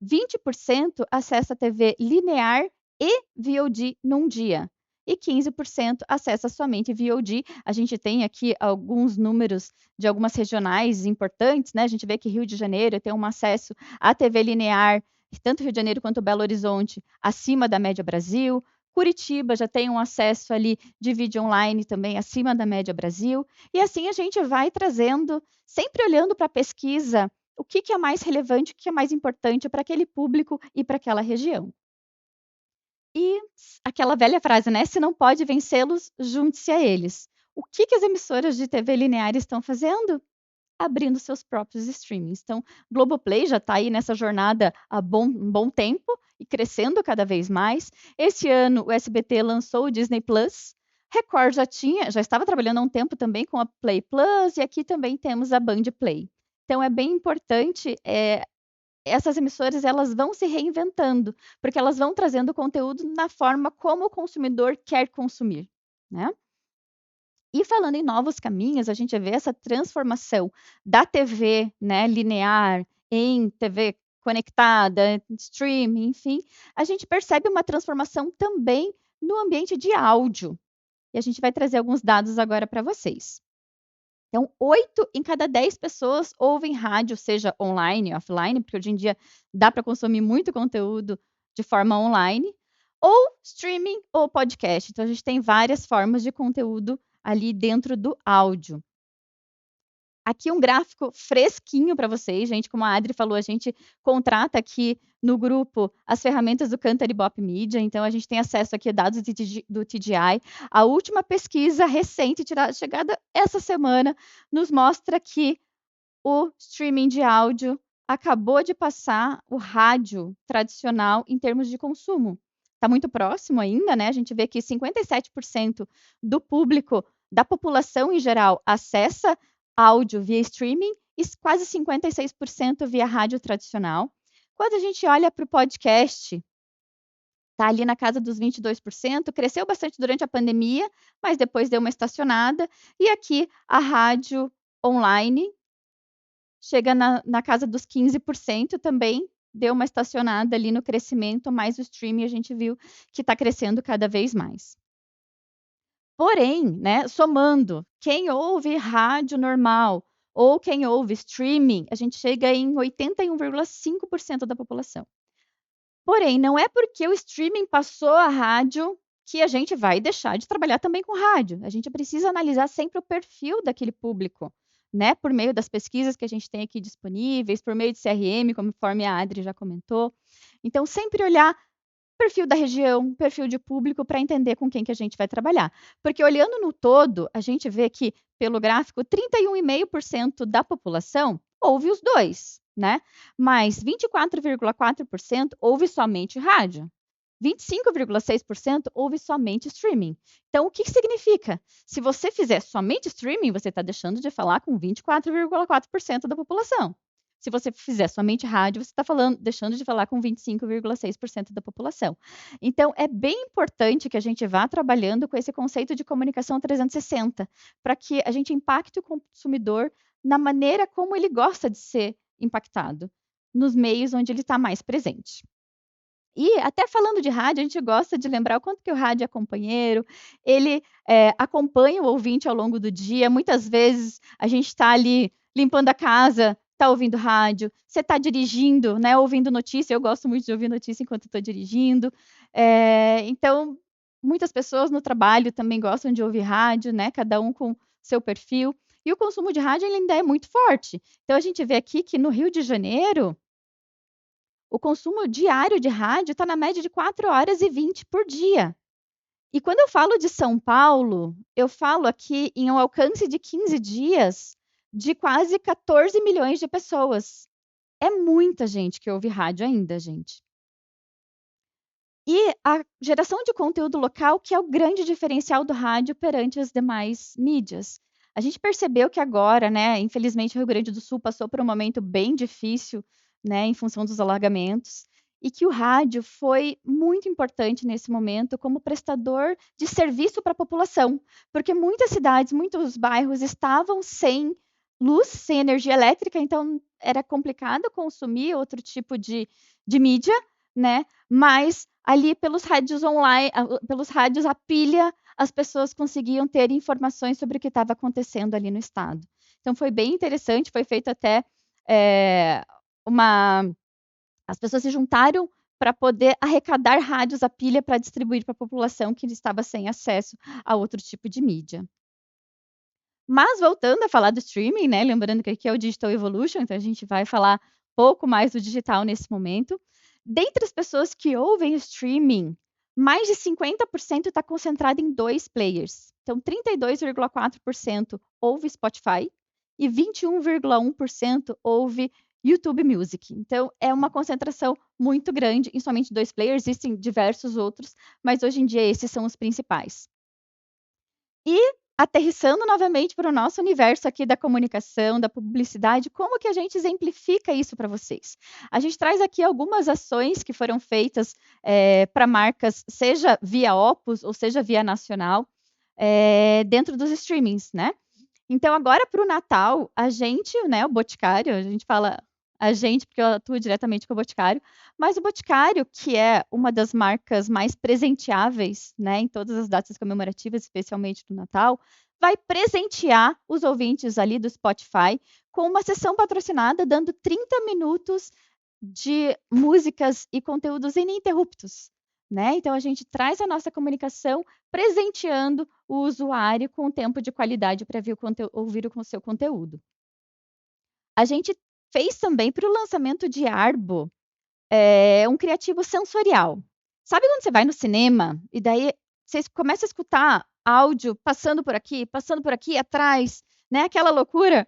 20% acessa TV linear e VOD num dia. E 15% acessa somente VOD. A gente tem aqui alguns números de algumas regionais importantes, né? A gente vê que Rio de Janeiro tem um acesso à TV linear, tanto Rio de Janeiro quanto Belo Horizonte, acima da média Brasil. Curitiba já tem um acesso ali de vídeo online também acima da média Brasil. E assim a gente vai trazendo, sempre olhando para a pesquisa, o que é mais relevante, o que é mais importante para aquele público e para aquela região. E aquela velha frase, né? Se não pode vencê-los, junte-se a eles. O que as emissoras de TV linear estão fazendo? Abrindo seus próprios streamings. Então, Globoplay já está aí nessa jornada há um bom tempo e crescendo cada vez mais. Esse ano, o SBT lançou o Disney Plus. Record já estava trabalhando há um tempo também com a Play Plus, e aqui também temos a Band Play. Então, é bem importante, essas emissoras elas vão se reinventando, porque elas vão trazendo conteúdo na forma como o consumidor quer consumir, né? E falando em novos caminhos, a gente vê essa transformação da TV, né, linear em TV conectada, streaming, enfim, a gente percebe uma transformação também no ambiente de áudio. E a gente vai trazer alguns dados agora para vocês. Então, 8 em cada 10 pessoas ouvem rádio, seja online, offline, porque hoje em dia dá para consumir muito conteúdo de forma online, ou streaming ou podcast. Então, a gente tem várias formas de conteúdo ali dentro do áudio. Aqui um gráfico fresquinho para vocês, gente. Como a Adri falou, a gente contrata aqui no grupo as ferramentas do Cantar Ibope Media, então a gente tem acesso aqui a dados do TDI. A última pesquisa recente, chegada essa semana, nos mostra que o streaming de áudio acabou de passar o rádio tradicional em termos de consumo. Está muito próximo ainda, né? A gente vê que 57% do público, da população em geral, acessa áudio via streaming e quase 56% via rádio tradicional. Quando a gente olha para o podcast, está ali na casa dos 22%, cresceu bastante durante a pandemia, mas depois deu uma estacionada. E aqui a rádio online chega na casa dos 15% também, deu uma estacionada ali no crescimento, mas o streaming a gente viu que está crescendo cada vez mais. Porém, né, somando quem ouve rádio normal ou quem ouve streaming, a gente chega em 81,5% da população. Porém, não é porque o streaming passou a rádio que a gente vai deixar de trabalhar também com rádio. A gente precisa analisar sempre o perfil daquele público, né? Por meio das pesquisas que a gente tem aqui disponíveis, por meio de CRM, conforme a Adri já comentou. Então, sempre olhar perfil da região, perfil de público, para entender com quem que a gente vai trabalhar. Porque olhando no todo, a gente vê que, pelo gráfico, 31,5% da população ouve os dois, né? Mas 24,4% ouve somente rádio. 25,6% ouve somente streaming. Então, o que significa? Se você fizer somente streaming, você está deixando de falar com 24,4% da população. Se você fizer somente rádio, você está deixando de falar com 25,6% da população. Então, é bem importante que a gente vá trabalhando com esse conceito de comunicação 360, para que a gente impacte o consumidor na maneira como ele gosta de ser impactado, nos meios onde ele está mais presente. E até falando de rádio, a gente gosta de lembrar o quanto que o rádio é companheiro, ele acompanha o ouvinte ao longo do dia. Muitas vezes a gente está ali limpando a casa, está ouvindo rádio, você está dirigindo, né, ouvindo notícia. Eu gosto muito de ouvir notícia enquanto estou dirigindo. Então, muitas pessoas no trabalho também gostam de ouvir rádio, né, cada um com seu perfil. E o consumo de rádio ele ainda é muito forte. Então, a gente vê aqui que no Rio de Janeiro, o consumo diário de rádio está na média de 4h20 por dia. E quando eu falo de São Paulo, eu falo aqui em um alcance de 15 dias de quase 14 milhões de pessoas. É muita gente que ouve rádio ainda, gente. E a geração de conteúdo local, que é o grande diferencial do rádio perante as demais mídias. A gente percebeu que agora, né, infelizmente, o Rio Grande do Sul passou por um momento bem difícil, né, em função dos alagamentos, e que o rádio foi muito importante nesse momento como prestador de serviço para a população, porque muitas cidades, muitos bairros estavam sem luz, sem energia elétrica, então era complicado consumir outro tipo de mídia, né? Mas ali pelos rádios online, pelos rádios a pilha, as pessoas conseguiam ter informações sobre o que estava acontecendo ali no estado. Então foi bem interessante, foi feito até as pessoas se juntaram para poder arrecadar rádios a pilha para distribuir para a população que estava sem acesso a outro tipo de mídia. Mas voltando a falar do streaming, né, lembrando que aqui é o Digital Evolution, então a gente vai falar pouco mais do digital nesse momento. Dentre as pessoas que ouvem streaming, mais de 50% está concentrado em 2 players. Então, 32,4% ouve Spotify e 21,1% ouve YouTube Music. Então, é uma concentração muito grande em somente 2 players. Existem diversos outros, mas hoje em dia esses são os principais. E aterrissando novamente para o nosso universo aqui da comunicação, da publicidade, como que a gente exemplifica isso para vocês? A gente traz aqui algumas ações que foram feitas para marcas, seja via Opus ou seja via nacional, dentro dos streamings, né? Então, agora para o Natal, a gente, né, o Boticário, a gente fala a gente porque eu atuo diretamente com o Boticário, mas o Boticário, que é uma das marcas mais presenteáveis, né, em todas as datas comemorativas, especialmente do Natal, vai presentear os ouvintes ali do Spotify com uma sessão patrocinada, dando 30 minutos de músicas e conteúdos ininterruptos, né? Então, a gente traz a nossa comunicação presenteando o usuário com tempo de qualidade para ouvir o seu conteúdo. A gente fez também para o lançamento de Arbo um criativo sensorial. Sabe quando você vai no cinema e daí você começa a escutar áudio passando por aqui atrás, né? Aquela loucura.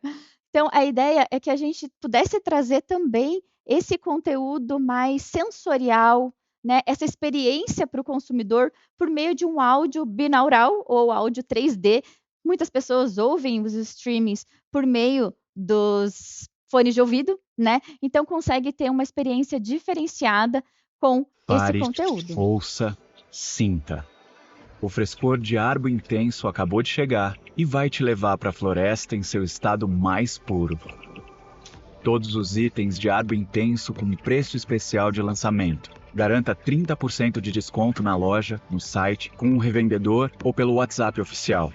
Então, a ideia é que a gente pudesse trazer também esse conteúdo mais sensorial, né? Essa experiência para o consumidor por meio de um áudio binaural ou áudio 3D. Muitas pessoas ouvem os streamings por meio dos fones de ouvido, né? Então consegue ter uma experiência diferenciada com esse conteúdo. Ouça, sinta. O frescor de Arbo Intenso acabou de chegar e vai te levar para a floresta em seu estado mais puro. Todos os itens de Arbo Intenso com preço especial de lançamento. Garanta 30% de desconto na loja, no site, com um revendedor ou pelo WhatsApp oficial.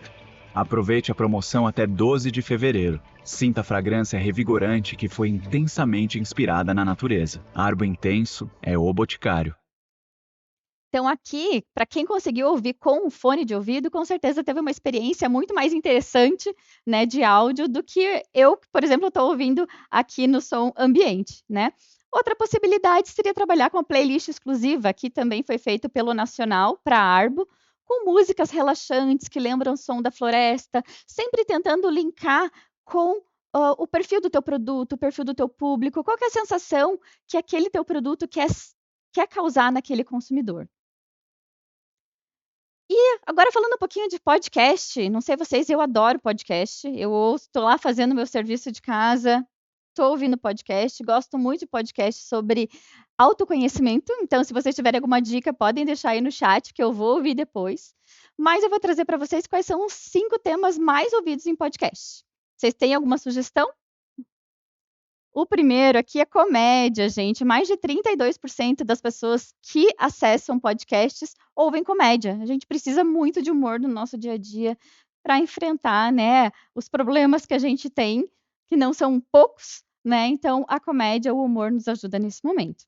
Aproveite a promoção até 12 de fevereiro. Sinta a fragrância revigorante que foi intensamente inspirada na natureza. Arbo Intenso é o Boticário. Então, aqui, para quem conseguiu ouvir com o fone de ouvido, com certeza teve uma experiência muito mais interessante, né, de áudio do que eu, por exemplo, estou ouvindo aqui no som ambiente, né? Outra possibilidade seria trabalhar com a playlist exclusiva, que também foi feito pelo Nacional para a Arbo, com músicas relaxantes que lembram o som da floresta, sempre tentando linkar com o perfil do teu produto, o perfil do teu público, qual que é a sensação que aquele teu produto quer causar naquele consumidor. E agora falando um pouquinho de podcast, não sei vocês, eu adoro podcast, eu estou lá fazendo meu serviço de casa, estou ouvindo podcast, gosto muito de podcast sobre autoconhecimento. Então, se vocês tiverem alguma dica, podem deixar aí no chat, que eu vou ouvir depois. Mas eu vou trazer para vocês quais são os 5 temas mais ouvidos em podcast. Vocês têm alguma sugestão? O primeiro aqui é comédia, gente. Mais de 32% das pessoas que acessam podcasts ouvem comédia. A gente precisa muito de humor no nosso dia a dia para enfrentar, né, os problemas que a gente tem, que não são poucos, né? Então, a comédia, o humor nos ajuda nesse momento.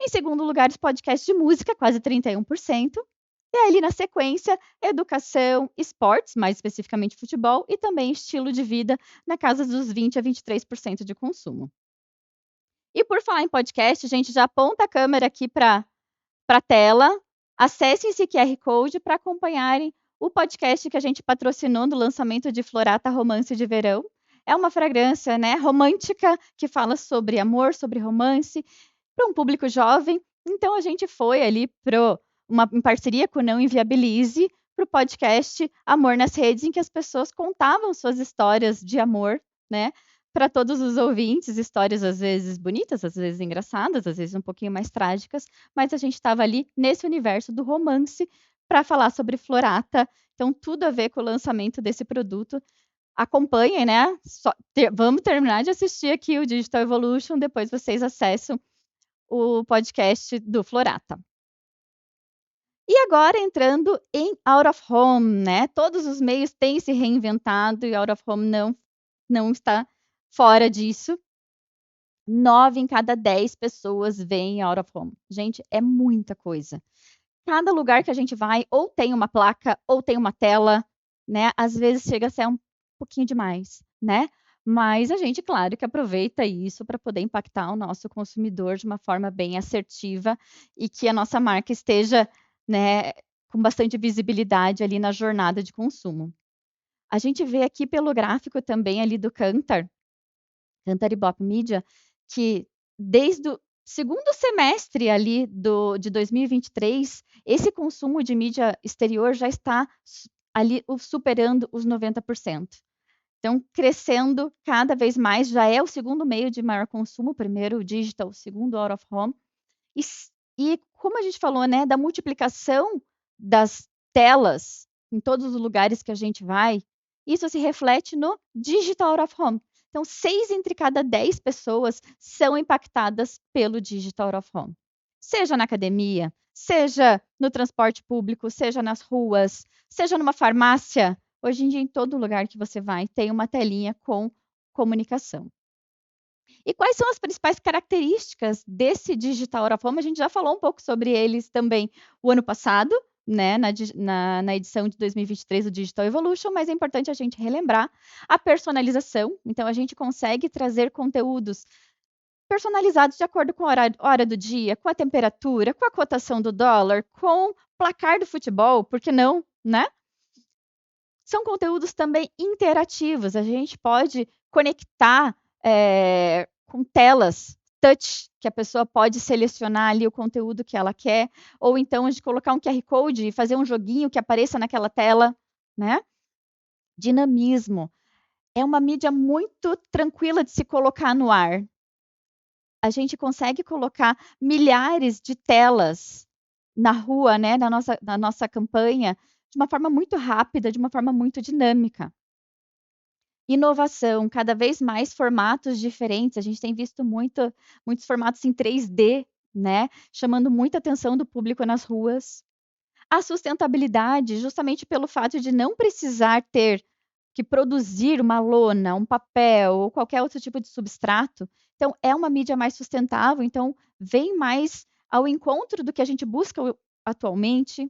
Em segundo lugar, os podcasts de música, quase 31%. E ali na sequência, educação, esportes, mais especificamente futebol, e também estilo de vida, na casa dos 20 a 23% de consumo. E por falar em podcast, gente, já aponta a câmera aqui para a tela. Acessem esse QR Code para acompanharem o podcast que a gente patrocinou no lançamento de Florata Romance de Verão. É uma fragrância, né, romântica que fala sobre amor, sobre romance, para um público jovem. Então a gente foi ali em parceria com o Não Inviabilize para o podcast Amor nas Redes, em que as pessoas contavam suas histórias de amor, né, para todos os ouvintes, histórias às vezes bonitas, às vezes engraçadas, às vezes um pouquinho mais trágicas, mas a gente estava ali nesse universo do romance para falar sobre Florata. Então, tudo a ver com o lançamento desse produto. Acompanhem, né? Vamos terminar de assistir aqui o Digital Evolution, depois vocês acessam o podcast do Florata. E agora entrando em Out of Home, né? Todos os meios têm se reinventado e Out of Home não está fora disso. 9 em cada 10 pessoas veem Out of Home. Gente, é muita coisa. Cada lugar que a gente vai, ou tem uma placa, ou tem uma tela, né? Às vezes chega a ser um pouquinho demais, né? Mas a gente, claro, que aproveita isso para poder impactar o nosso consumidor de uma forma bem assertiva e que a nossa marca esteja, né, com bastante visibilidade ali na jornada de consumo. A gente vê aqui pelo gráfico também ali do Kantar Ibope Media, que desde o segundo semestre ali de 2023, esse consumo de mídia exterior já está ali superando os 90%. Então, crescendo cada vez mais, já é o segundo meio de maior consumo, o primeiro o digital, o segundo out of home. E como a gente falou, né, da multiplicação das telas em todos os lugares que a gente vai, isso se reflete no digital out of home. Então, 6 entre cada 10 pessoas são impactadas pelo digital out of home. Seja na academia, seja no transporte público, seja nas ruas, seja numa farmácia. Hoje em dia, em todo lugar que você vai, tem uma telinha com comunicação. E quais são as principais características desse digital out of home? A gente já falou um pouco sobre eles também o ano passado, né, na edição de 2023 do Digital Evolution, mas é importante a gente relembrar a personalização. Então, a gente consegue trazer conteúdos personalizados de acordo com a hora do dia, com a temperatura, com a cotação do dólar, com o placar do futebol, por que não, né? São conteúdos também interativos. A gente pode conectar com telas touch, que a pessoa pode selecionar ali o conteúdo que ela quer, ou então a gente colocar um QR Code e fazer um joguinho que apareça naquela tela, né? Dinamismo. É uma mídia muito tranquila de se colocar no ar. A gente consegue colocar milhares de telas na rua, né, na nossa campanha, de uma forma muito rápida, de uma forma muito dinâmica. Inovação, cada vez mais formatos diferentes. A gente tem visto muitos formatos em 3D, né, chamando muita atenção do público nas ruas. A sustentabilidade, justamente pelo fato de não precisar ter que produzir uma lona, um papel ou qualquer outro tipo de substrato. Então, é uma mídia mais sustentável, então vem mais ao encontro do que a gente busca atualmente.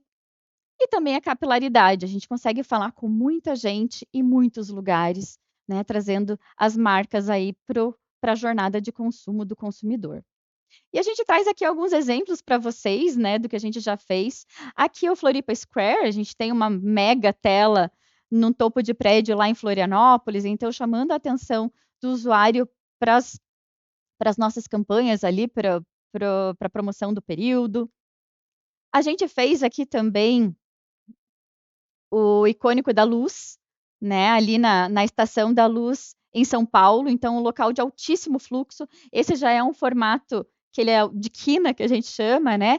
E também a capilaridade, a gente consegue falar com muita gente em muitos lugares, né, trazendo as marcas aí para a jornada de consumo do consumidor. E a gente traz aqui alguns exemplos para vocês, né, do que a gente já fez. Aqui é o Floripa Square, a gente tem uma mega tela num topo de prédio lá em Florianópolis, então chamando a atenção do usuário para as nossas campanhas ali, para a promoção do período. A gente fez aqui também o icônico da luz, né, ali na Estação da Luz em São Paulo, então um local de altíssimo fluxo. Esse já é um formato que ele é de quina, que a gente chama, né?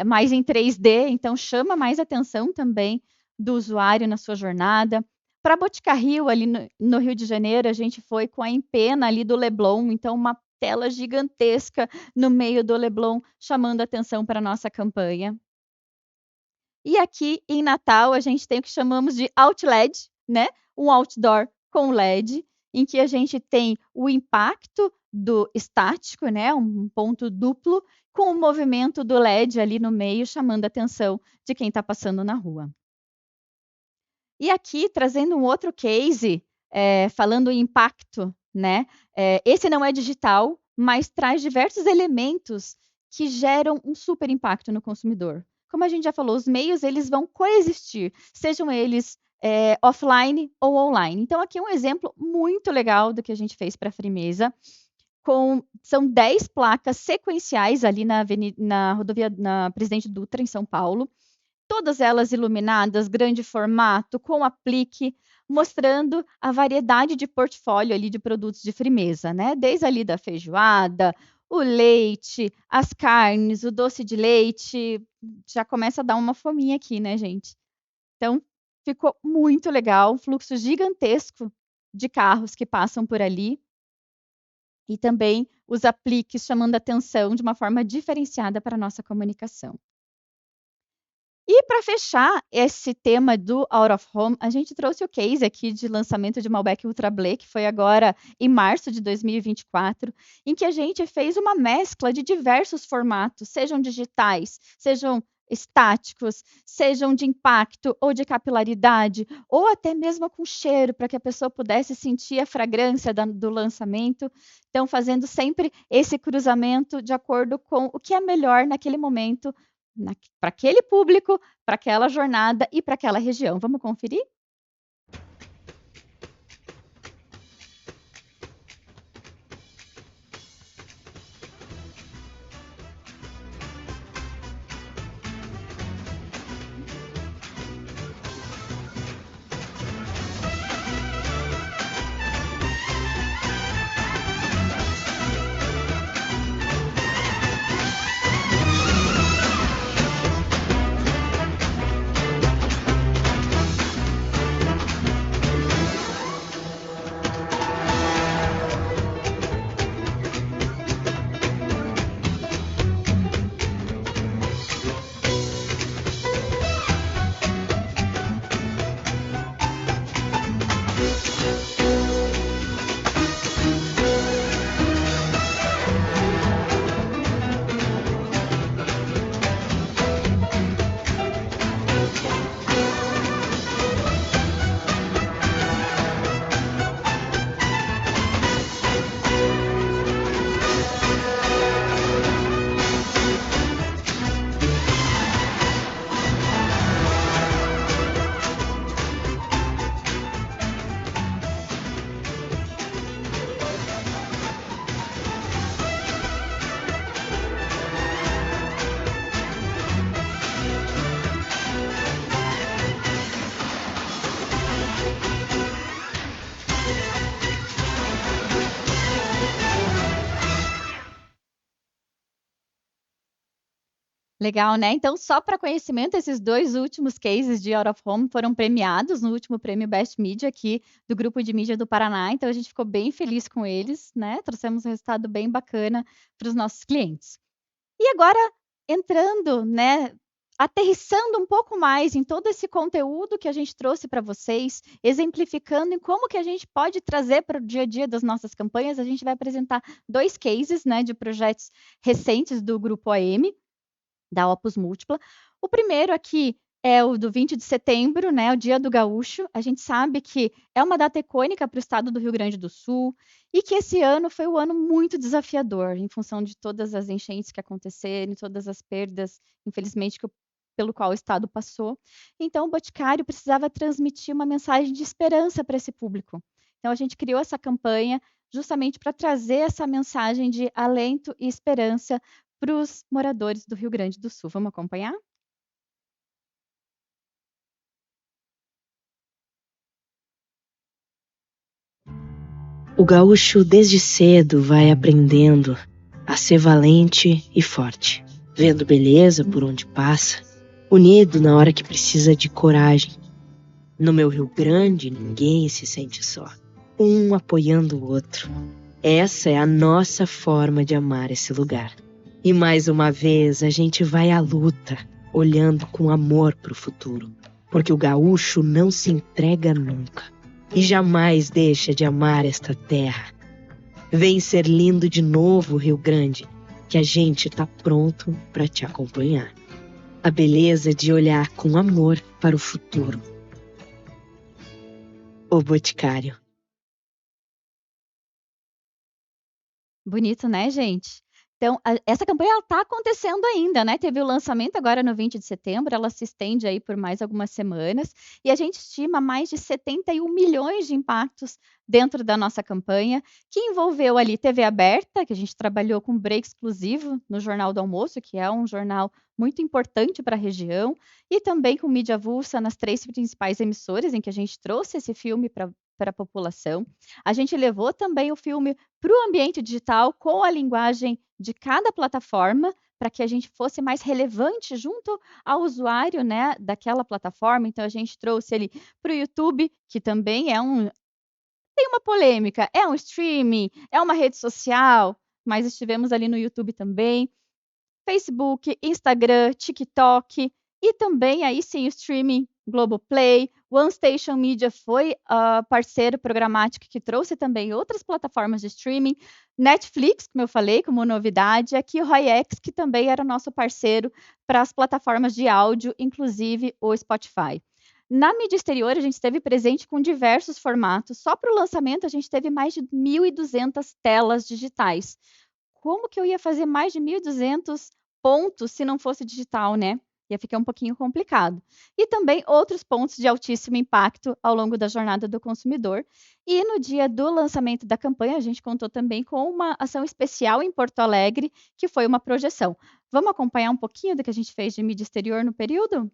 Mais em 3D, então chama mais atenção também do usuário na sua jornada. Para Boticário, ali no Rio de Janeiro, a gente foi com a empena ali do Leblon, então uma tela gigantesca no meio do Leblon, chamando atenção para a nossa campanha. E aqui em Natal, a gente tem o que chamamos de OutLED, né? Um outdoor com LED, em que a gente tem o impacto do estático, né? Um ponto duplo, com o movimento do LED ali no meio, chamando a atenção de quem está passando na rua. E aqui, trazendo um outro case, falando em impacto, né? Esse não é digital, mas traz diversos elementos que geram um super impacto no consumidor. Como a gente já falou, os meios eles vão coexistir, sejam eles offline ou online. Então, aqui é um exemplo muito legal do que a gente fez para a Frimeza. São 10 placas sequenciais ali na rodovia na Presidente Dutra, em São Paulo. Todas elas iluminadas, grande formato, com aplique, mostrando a variedade de portfólio ali de produtos de Frimeza, né? Desde ali da feijoada, o leite, as carnes, o doce de leite, já começa a dar uma fominha aqui, né, gente? Então, ficou muito legal, um fluxo gigantesco de carros que passam por ali. E também os apliques chamando atenção de uma forma diferenciada para a nossa comunicação. E para fechar esse tema do Out of Home, a gente trouxe o case aqui de lançamento de Malbec Ultra Blé, que foi agora em março de 2024, em que a gente fez uma mescla de diversos formatos, sejam digitais, sejam estáticos, sejam de impacto ou de capilaridade, ou até mesmo com cheiro, para que a pessoa pudesse sentir a fragrância do lançamento. Então, fazendo sempre esse cruzamento de acordo com o que é melhor naquele momento, para aquele público, para aquela jornada e para aquela região. Vamos conferir? Legal, né? Então, só para conhecimento, esses 2 últimos cases de Out of Home foram premiados no último prêmio Best Media aqui do Grupo de Mídia do Paraná, então a gente ficou bem feliz com eles, né? Trouxemos um resultado bem bacana para os nossos clientes. E agora, entrando, né, aterrissando um pouco mais em todo esse conteúdo que a gente trouxe para vocês, exemplificando em como que a gente pode trazer para o dia a dia das nossas campanhas, a gente vai apresentar 2 cases, né, de projetos recentes do Grupo AM, da Opus Múltipla. O primeiro aqui é o do 20 de setembro, né, o Dia do Gaúcho. A gente sabe que é uma data icônica para o estado do Rio Grande do Sul e que esse ano foi um ano muito desafiador, em função de todas as enchentes que aconteceram, todas as perdas, infelizmente, pelo qual o estado passou. Então, o Boticário precisava transmitir uma mensagem de esperança para esse público. Então, a gente criou essa campanha justamente para trazer essa mensagem de alento e esperança para os moradores do Rio Grande do Sul. Vamos acompanhar? O gaúcho desde cedo vai aprendendo a ser valente e forte, vendo beleza por onde passa, unido na hora que precisa de coragem. No meu Rio Grande, ninguém se sente só, um apoiando o outro. Essa é a nossa forma de amar esse lugar. E mais uma vez a gente vai à luta, olhando com amor para o futuro, porque o gaúcho não se entrega nunca e jamais deixa de amar esta terra. Vem ser lindo de novo, Rio Grande, que a gente tá pronto para te acompanhar. A beleza de olhar com amor para o futuro. O Boticário. Bonito, né, gente? Então, essa campanha está acontecendo ainda, né? Teve o lançamento agora no 20 de setembro, ela se estende aí por mais algumas semanas, e a gente estima mais de 71 milhões de impactos dentro da nossa campanha, que envolveu ali TV aberta, que a gente trabalhou com break exclusivo no Jornal do Almoço, que é um jornal muito importante para a região, e também com mídia avulsa nas 3 principais emissoras, em que a gente trouxe esse filme para a população. A gente levou também o filme para o ambiente digital com a linguagem de cada plataforma, para que a gente fosse mais relevante junto ao usuário, né, daquela plataforma. Então, a gente trouxe ele para o YouTube, que também tem uma polêmica, é um streaming, é uma rede social, mas estivemos ali no YouTube também. Facebook, Instagram, TikTok e também aí sim o streaming Globoplay, OneStation Media foi parceiro programático que trouxe também outras plataformas de streaming, Netflix, como eu falei, como novidade, aqui o RoyX, que também era nosso parceiro para as plataformas de áudio, inclusive o Spotify. Na mídia exterior, a gente esteve presente com diversos formatos. Só para o lançamento, a gente teve mais de 1.200 telas digitais. Como que eu ia fazer mais de 1.200 pontos se não fosse digital, né? Ia ficar um pouquinho complicado. E também outros pontos de altíssimo impacto ao longo da jornada do consumidor. E no dia do lançamento da campanha, a gente contou também com uma ação especial em Porto Alegre, que foi uma projeção. Vamos acompanhar um pouquinho do que a gente fez de mídia exterior no período?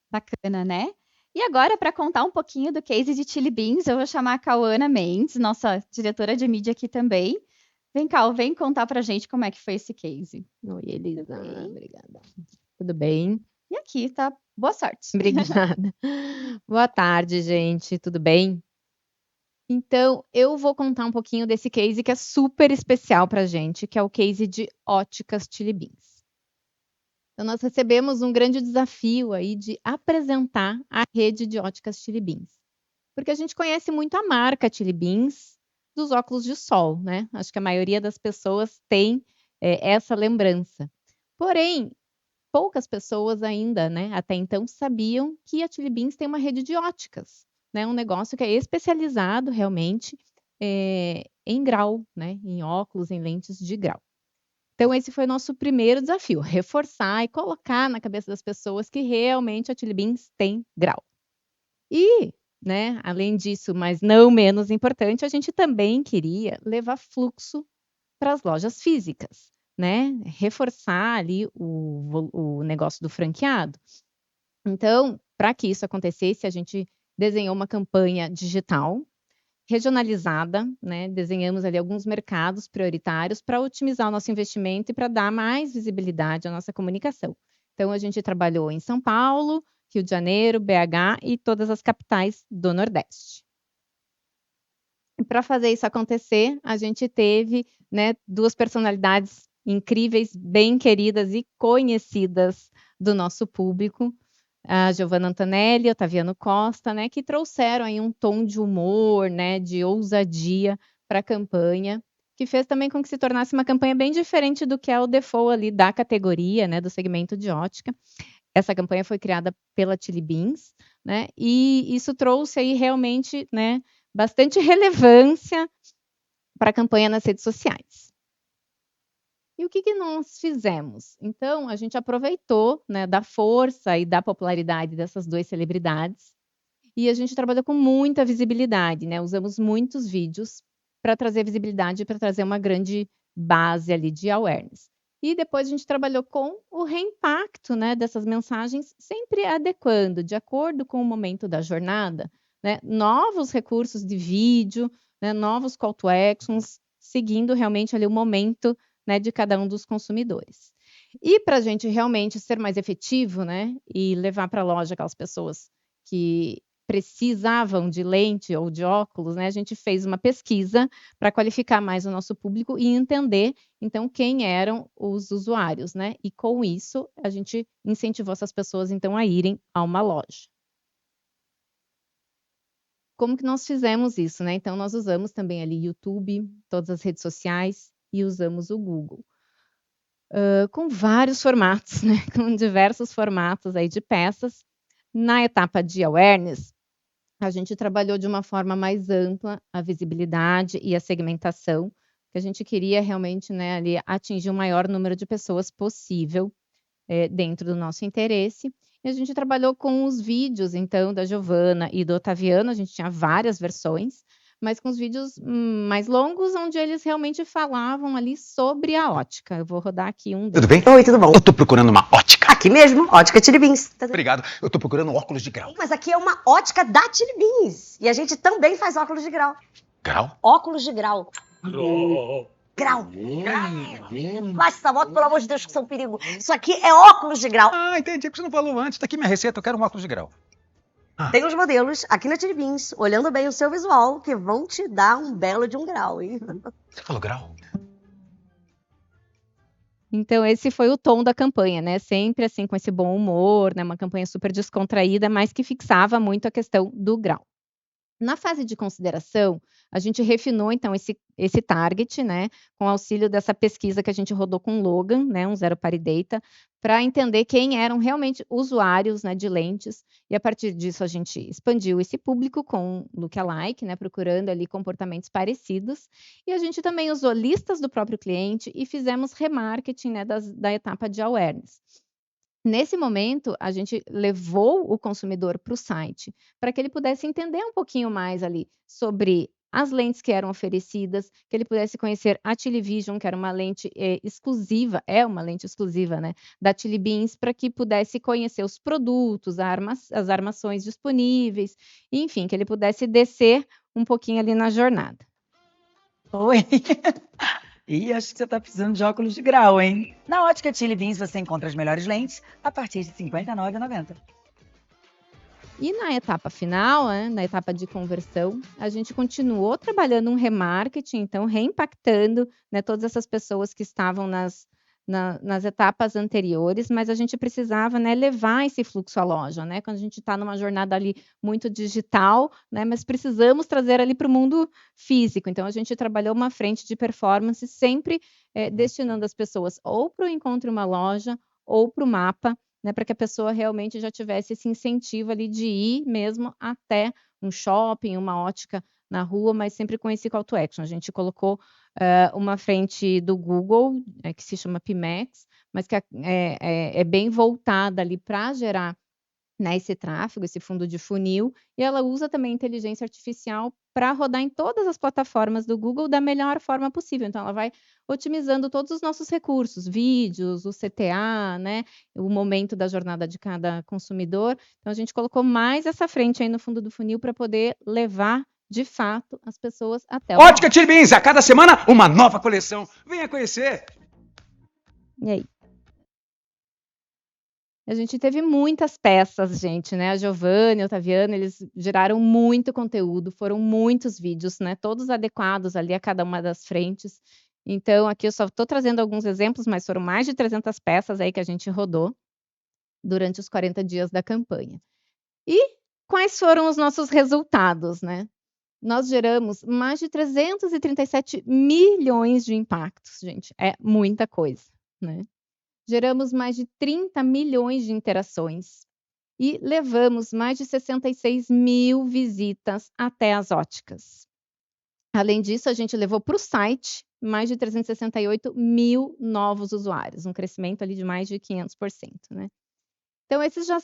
Bacana, né? E agora, para contar um pouquinho do case de Chili Beans, eu vou chamar a Cauana Mendes, nossa diretora de mídia aqui também. Vem, Cal, vem contar para a gente como é que foi esse case. Oi, Elisa, Tudo bem? obrigada. Tudo bem? E aqui, tá? Boa sorte. Obrigada. Boa tarde, gente, tudo bem? Então, eu vou contar um pouquinho desse case que é super especial para a gente, que é o case de Óticas Chili Beans. Então, nós recebemos um grande desafio aí de apresentar a rede de Óticas Chili Beans. Porque a gente conhece muito a marca Chili Beans dos óculos de sol, né? Acho que a maioria das pessoas tem essa lembrança. Porém, poucas pessoas ainda, né, até então sabiam que a Chili Beans tem uma rede de óticas, né? Um negócio que é especializado realmente em grau, né? Em óculos, em lentes de grau. Então, esse foi o nosso primeiro desafio, reforçar e colocar na cabeça das pessoas que realmente a Chili Beans tem grau. E, né, além disso, mas não menos importante, a gente também queria levar fluxo para as lojas físicas, né? Reforçar ali o negócio do franqueado. Então, para que isso acontecesse, a gente desenhou uma campanha digital regionalizada, né? Desenhamos ali alguns mercados prioritários para otimizar o nosso investimento e para dar mais visibilidade à nossa comunicação. Então, a gente trabalhou em São Paulo, Rio de Janeiro, BH e todas as capitais do Nordeste. Para fazer isso acontecer, a gente teve, né, 2 personalidades incríveis, bem queridas e conhecidas do nosso público, a Giovanna Antonelli e Otaviano Costa, né, que trouxeram aí um tom de humor, né, de ousadia para a campanha que fez também com que se tornasse uma campanha bem diferente do que é o default ali da categoria, né, do segmento de ótica. Essa campanha foi criada pela Chili Beans, né, e isso trouxe aí realmente, né, bastante relevância para a campanha nas redes sociais. E o que nós fizemos? Então, a gente aproveitou, né, da força e da popularidade dessas 2 celebridades, e a gente trabalhou com muita visibilidade, né, usamos muitos vídeos para trazer visibilidade, para trazer uma grande base ali de awareness. E depois a gente trabalhou com o reimpacto, né, dessas mensagens, sempre adequando, de acordo com o momento da jornada, né, novos recursos de vídeo, né, novos call to actions, seguindo realmente ali o momento, né, de cada um dos consumidores. E para a gente realmente ser mais efetivo, né, e levar para a loja aquelas pessoas que precisavam de lente ou de óculos, né, a gente fez uma pesquisa para qualificar mais o nosso público e entender, então, quem eram os usuários, né? E com isso, a gente incentivou essas pessoas, então, a irem a uma loja. Como que nós fizemos isso, né? Então, nós usamos também ali YouTube, todas as redes sociais e usamos o Google. Com vários formatos, né? Com diversos formatos aí de peças. Na etapa de awareness, a gente trabalhou de uma forma mais ampla a visibilidade e a segmentação, que a gente queria realmente, né, ali atingir o maior número de pessoas possível, dentro do nosso interesse. E a gente trabalhou com os vídeos, então, da Giovana e do Otaviano, a gente tinha várias versões, mas com os vídeos mais longos, onde eles realmente falavam ali sobre a ótica. Eu vou rodar aqui um Tudo deles. bem? Oi, tudo bom? Eu tô procurando uma ótica. Aqui mesmo, ótica Chili Beans. Obrigado. Eu tô procurando óculos de grau. Mas aqui é uma ótica da Chili Beans. E a gente também faz óculos de grau. Grau? Óculos de grau. Grau. Baixa essa moto, pelo amor de Deus, que isso é um perigo. Isso aqui é óculos de grau. Ah, entendi. Porque você não falou antes. Tá aqui minha receita. Eu quero um óculos de grau. Tem uns modelos aqui na Chili Beans, olhando bem o seu visual, que vão te dar um belo de um grau, hein? Você falou grau? Então, esse foi o tom da campanha, né? Sempre assim, com esse bom humor, né? Uma campanha super descontraída, mas que fixava muito a questão do grau. Na fase de consideração, a gente refinou, então, esse target, né? Com auxílio dessa pesquisa que a gente rodou com o Logan, né? Um Zero Party Data, para entender quem eram realmente usuários, né, de lentes. E a partir disso, a gente expandiu esse público com lookalike, né? Procurando ali comportamentos parecidos. E a gente também usou listas do próprio cliente e fizemos remarketing, né, da etapa de awareness. Nesse momento, a gente levou o consumidor para o site, para que ele pudesse entender um pouquinho mais ali sobre as lentes que eram oferecidas, que ele pudesse conhecer a Chili Vision, que era uma lente exclusiva, é uma lente exclusiva, né, da Chili Beans, para que pudesse conhecer os produtos, as armações disponíveis, enfim, que ele pudesse descer um pouquinho ali na jornada. Oi. E acho que você tá precisando de óculos de grau, hein? Na Ótica Chili Beans você encontra as melhores lentes a partir de R$ 59,90. E na etapa final, né, na etapa de conversão, a gente continuou trabalhando um remarketing, então reimpactando, né, todas essas pessoas que estavam nas etapas anteriores, mas a gente precisava, né, levar esse fluxo à loja, né? Quando a gente está numa jornada ali muito digital, né, mas precisamos trazer ali para o mundo físico. Então, a gente trabalhou uma frente de performance sempre destinando as pessoas ou para o encontro em uma loja ou para o mapa, né, para que a pessoa realmente já tivesse esse incentivo ali de ir mesmo até um shopping, uma ótica na rua, mas sempre com esse call to action. A gente colocou uma frente do Google, que se chama Pimax, mas que é bem voltada ali para gerar, né, esse tráfego, esse fundo de funil, e ela usa também inteligência artificial para rodar em todas as plataformas do Google da melhor forma possível. Então, ela vai otimizando todos os nossos recursos, vídeos, o CTA, né, o momento da jornada de cada consumidor. Então, a gente colocou mais essa frente aí no fundo do funil para poder levar de fato as pessoas até o Ótica Chili Beans, a cada semana uma nova coleção. Venha conhecer. E aí? A gente teve muitas peças, gente, né? A Giovana e o Otaviano, eles geraram muito conteúdo, foram muitos vídeos, né? Todos adequados ali a cada uma das frentes. Então, aqui eu só estou trazendo alguns exemplos, mas foram mais de 300 peças aí que a gente rodou durante os 40 dias da campanha. E quais foram os nossos resultados, né? nós geramos mais de 337 milhões de impactos, gente. É muita coisa, né? Geramos mais de 30 milhões de interações e levamos mais de 66 mil visitas até as óticas. Além disso, a gente levou para o site mais de 368 mil novos usuários, um crescimento ali de mais de 500%, né? Então, esses já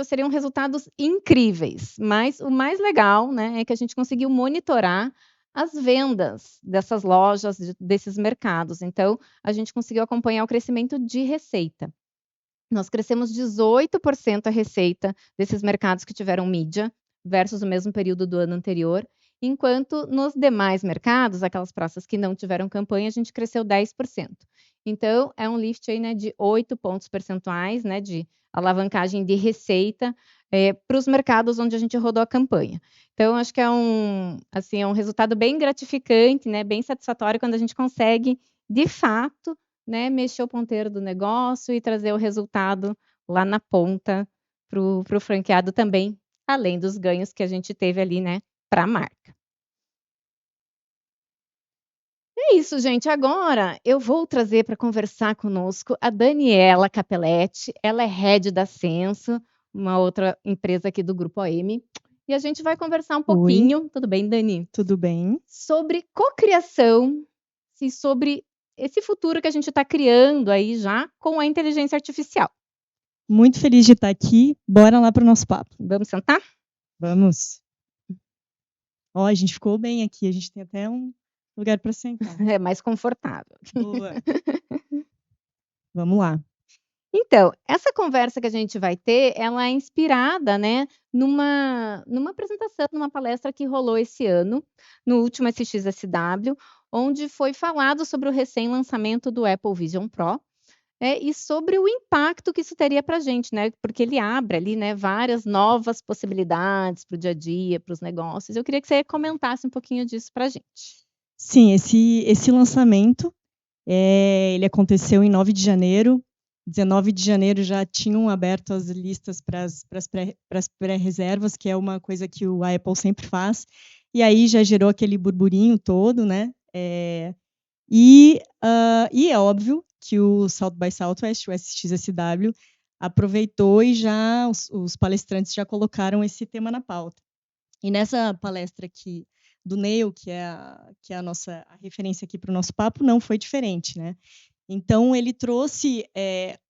seriam resultados incríveis, mas o mais legal, né, é que a gente conseguiu monitorar as vendas dessas lojas, desses mercados. Então, a gente conseguiu acompanhar o crescimento de receita. Nós crescemos 18% a receita desses mercados que tiveram mídia versus o mesmo período do ano anterior, enquanto nos demais mercados, aquelas praças que não tiveram campanha, a gente cresceu 10%. Então, é um lift aí, né, de 8 pontos percentuais, né, de alavancagem de receita para os mercados onde a gente rodou a campanha. Então, acho que é um resultado bem gratificante, né, bem satisfatório quando a gente consegue, de fato, né, mexer o ponteiro do negócio e trazer o resultado lá na ponta para o franqueado também, além dos ganhos que a gente teve ali, né, para a marca. É isso, gente. Agora eu vou trazer para conversar conosco a Daniela Capelletti. Ela é head da Senso, uma outra empresa aqui do Grupo OM. E a gente vai conversar um pouquinho, tudo bem, Dani? Tudo bem. Sobre cocriação e sobre esse futuro que a gente está criando aí já com a inteligência artificial. Muito feliz de estar aqui. Bora lá para o nosso papo. Vamos sentar? Vamos. Ó, a gente ficou bem aqui. A gente tem até um lugar para sentar. É mais confortável. Boa. Vamos lá. Então, essa conversa que a gente vai ter, ela é inspirada, né, numa apresentação, numa palestra que rolou esse ano, no último SXSW, onde foi falado sobre o recém-lançamento do Apple Vision Pro, e sobre o impacto que isso teria para a gente, né? Porque ele abre ali, né, várias novas possibilidades para o dia a dia, para os negócios. Eu queria que você comentasse um pouquinho disso para a gente. Sim, esse lançamento, ele aconteceu em 9 de janeiro. 19 de janeiro já tinham aberto as listas para as pré-reservas, que é uma coisa que a Apple sempre faz. E aí já gerou aquele burburinho todo, né? E é óbvio que o South by Southwest, o SXSW, aproveitou e já os palestrantes já colocaram esse tema na pauta. E nessa palestra aqui do Neil, que é a nossa referência aqui para o nosso papo, não foi diferente, né? Então, ele trouxe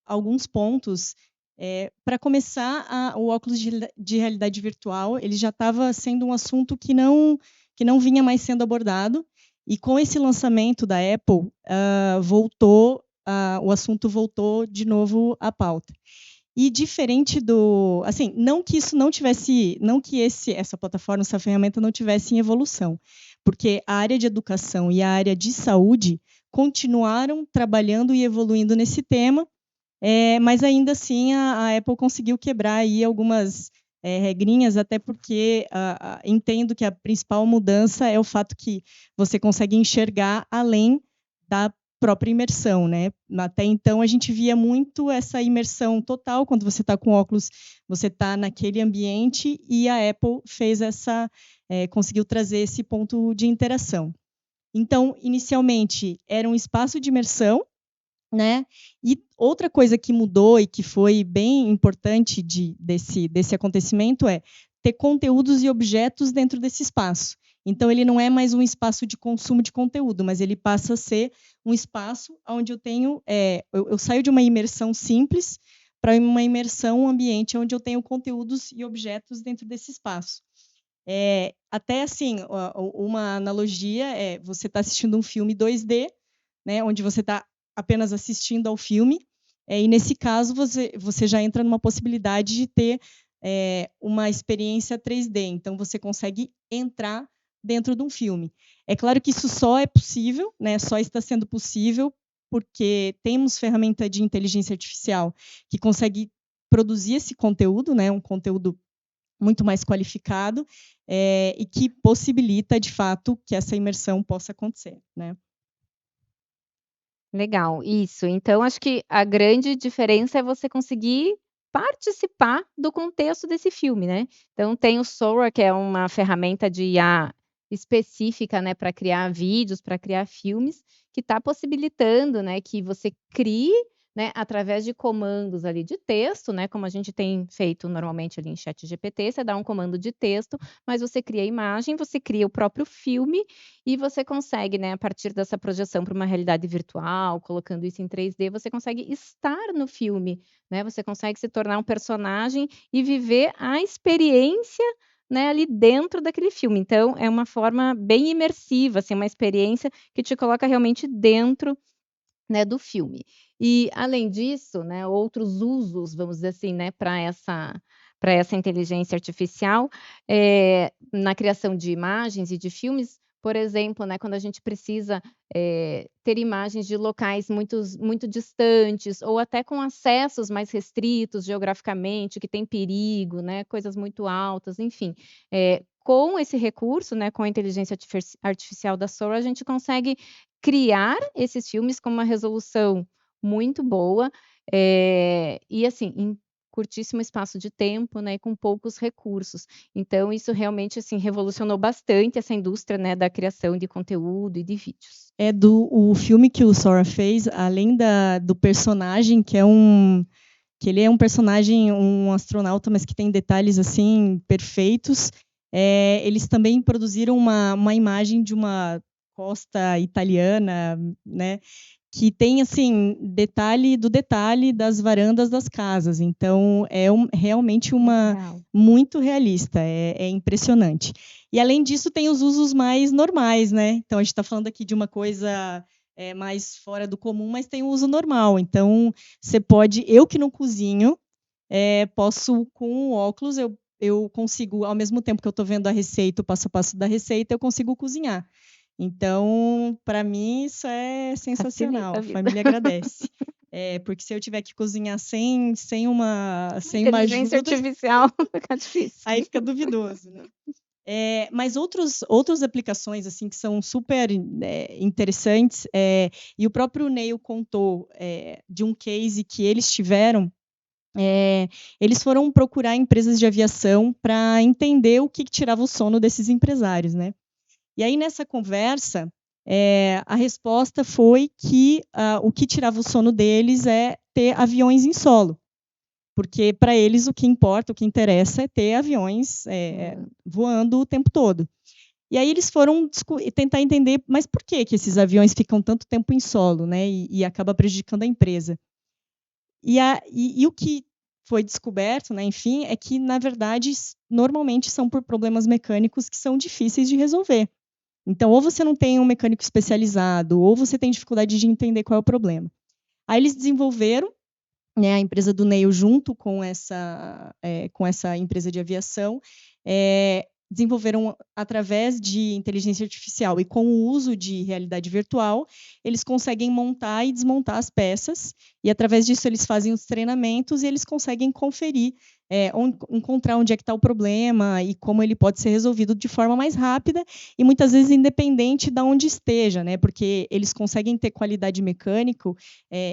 alguns pontos. Para começar, o óculos de realidade virtual, ele já estava sendo um assunto que não vinha mais sendo abordado, e com esse lançamento da Apple, o assunto voltou de novo à pauta. E diferente do... Assim, não que isso não tivesse... Não que essa plataforma, essa ferramenta não tivesse em evolução, porque a área de educação e a área de saúde continuaram trabalhando e evoluindo nesse tema, mas ainda assim a Apple conseguiu quebrar aí algumas regrinhas, até porque entendo que a principal mudança é o fato que você consegue enxergar além da própria imersão, né? Até então a gente via muito essa imersão total, quando você está com óculos, você está naquele ambiente, e a Apple fez conseguiu trazer esse ponto de interação. Então, inicialmente, era um espaço de imersão, né? E outra coisa que mudou e que foi bem importante desse acontecimento é ter conteúdos e objetos dentro desse espaço. Então, ele não é mais um espaço de consumo de conteúdo, mas ele passa a ser um espaço onde eu tenho... eu saio de uma imersão simples para uma imersão, um ambiente onde eu tenho conteúdos e objetos dentro desse espaço. Até assim, uma analogia é você está assistindo um filme 2D, né, onde você está apenas assistindo ao filme, e nesse caso você já entra numa possibilidade de ter uma experiência 3D. Então, você consegue entrar dentro de um filme. É claro que isso só é possível, né, só está sendo possível porque temos ferramenta de inteligência artificial que consegue produzir esse conteúdo, né, um conteúdo muito mais qualificado, e que possibilita, de fato, que essa imersão possa acontecer, né? Legal, isso. Então, acho que a grande diferença é você conseguir participar do contexto desse filme, né? Então, tem o Sora, que é uma ferramenta de IA específica, né, para criar vídeos, para criar filmes, que está possibilitando, né, que você crie, né, através de comandos ali de texto, né, como a gente tem feito normalmente ali em ChatGPT, você dá um comando de texto, mas você cria a imagem, você cria o próprio filme e você consegue, né, a partir dessa projeção para uma realidade virtual, colocando isso em 3D, você consegue estar no filme, né, você consegue se tornar um personagem e viver a experiência, né, ali dentro daquele filme. Então, é uma forma bem imersiva, assim, uma experiência que te coloca realmente dentro, né, do filme. E, além disso, né, outros usos, vamos dizer assim, né, para essa inteligência artificial, na criação de imagens e de filmes, por exemplo, né, quando a gente precisa, ter imagens de locais muito distantes ou até com acessos mais restritos geograficamente, que tem perigo, né, coisas muito altas, enfim. Com esse recurso, né, com a inteligência artificial da Sora, a gente consegue criar esses filmes com uma resolução muito boa, e assim, em curtíssimo espaço de tempo, né, e com poucos recursos. Então isso realmente, assim, revolucionou bastante essa indústria, né, da criação de conteúdo e de vídeos. O filme que o Sora fez, além do personagem, que ele é um personagem, um astronauta, mas que tem detalhes, assim, perfeitos, eles também produziram uma imagem de uma costa italiana, né, que tem, assim, detalhe do detalhe das varandas das casas. Então, realmente muito realista, é impressionante. E, além disso, tem os usos mais normais, né? Então, a gente está falando aqui de uma coisa mais fora do comum, mas tem o uso normal. Então, você pode... Eu que não cozinho, posso, com o óculos, eu consigo, ao mesmo tempo que eu estou vendo a receita, o passo a passo da receita, eu consigo cozinhar. Então, para mim, isso é sensacional. A família agradece. Porque se eu tiver que cozinhar sem uma Inteligência ajuda, artificial fica difícil. aí fica duvidoso, né? Mas outras aplicações assim que são super interessantes, e o próprio Neil contou de um case que eles tiveram. Eles foram procurar empresas de aviação para entender o que tirava o sono desses empresários, né? E aí, nessa conversa, a resposta foi que o que tirava o sono deles é ter aviões em solo. Porque, para eles, o que importa, o que interessa é ter aviões voando o tempo todo. E aí eles foram tentar entender, mas por que esses aviões ficam tanto tempo em solo, né, e acaba prejudicando a empresa? E o que foi descoberto, né, enfim, é que, na verdade, normalmente são por problemas mecânicos que são difíceis de resolver. Então, ou você não tem um mecânico especializado, ou você tem dificuldade de entender qual é o problema. Aí eles desenvolveram, né, a empresa do Neil, junto com essa empresa de aviação, desenvolveram, através de inteligência artificial e com o uso de realidade virtual, eles conseguem montar e desmontar as peças, e através disso eles fazem os treinamentos e eles conseguem conferir, encontrar onde é que está o problema e como ele pode ser resolvido de forma mais rápida e muitas vezes independente de onde esteja, né? Porque eles conseguem ter qualidade mecânica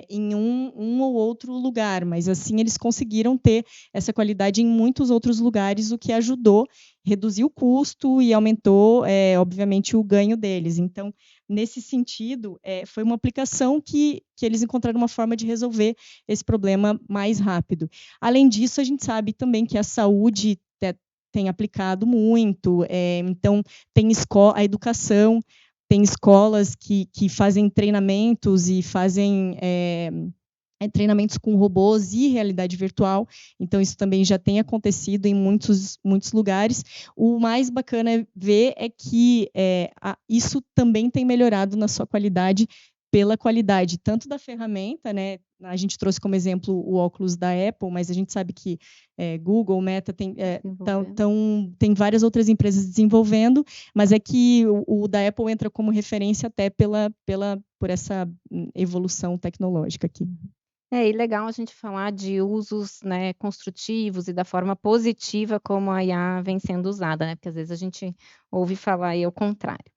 em um ou outro lugar, mas assim eles conseguiram ter essa qualidade em muitos outros lugares, o que ajudou a reduzir o custo e aumentou, obviamente, o ganho deles. Então, nesse sentido, foi uma aplicação que eles encontraram uma forma de resolver esse problema mais rápido. Além disso, a gente sabe também que a saúde tem aplicado muito, então tem a educação, tem escolas que fazem treinamentos e fazem treinamentos com robôs e realidade virtual, então isso também já tem acontecido em muitos lugares. O mais bacana ver é que isso também tem melhorado na sua qualidade, pela qualidade tanto da ferramenta, né? A gente trouxe como exemplo o óculos da Apple, mas a gente sabe que Google, Meta, tem várias outras empresas desenvolvendo, mas é que o da Apple entra como referência até por essa evolução tecnológica aqui. E legal a gente falar de usos, né, construtivos e da forma positiva como a IA vem sendo usada, né? Porque às vezes a gente ouve falar aí ao contrário.